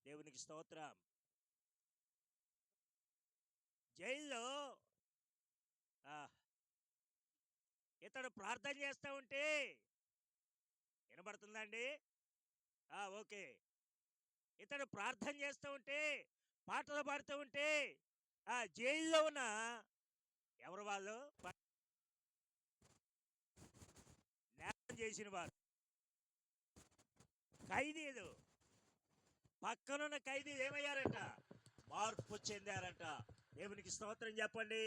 దేవునికి స్తోత్రం. జైల్లో ఇతడు ప్రార్థన చేస్తూ ఉంటే వినబడుతుందండి? ఓకే. ఇతడు ప్రార్థన చేస్తూ ఉంటే, పాటలు పాడుతూ ఉంటే జైల్లో ఉన్న ఎవరు వాళ్ళు? నేరం చేసిన వారు, ఖైదీలు. పక్కనున్న ఖైదీలు ఏమయ్యారట? మార్పు చెందారట. దేవునికి స్తోత్రం చెప్పండి.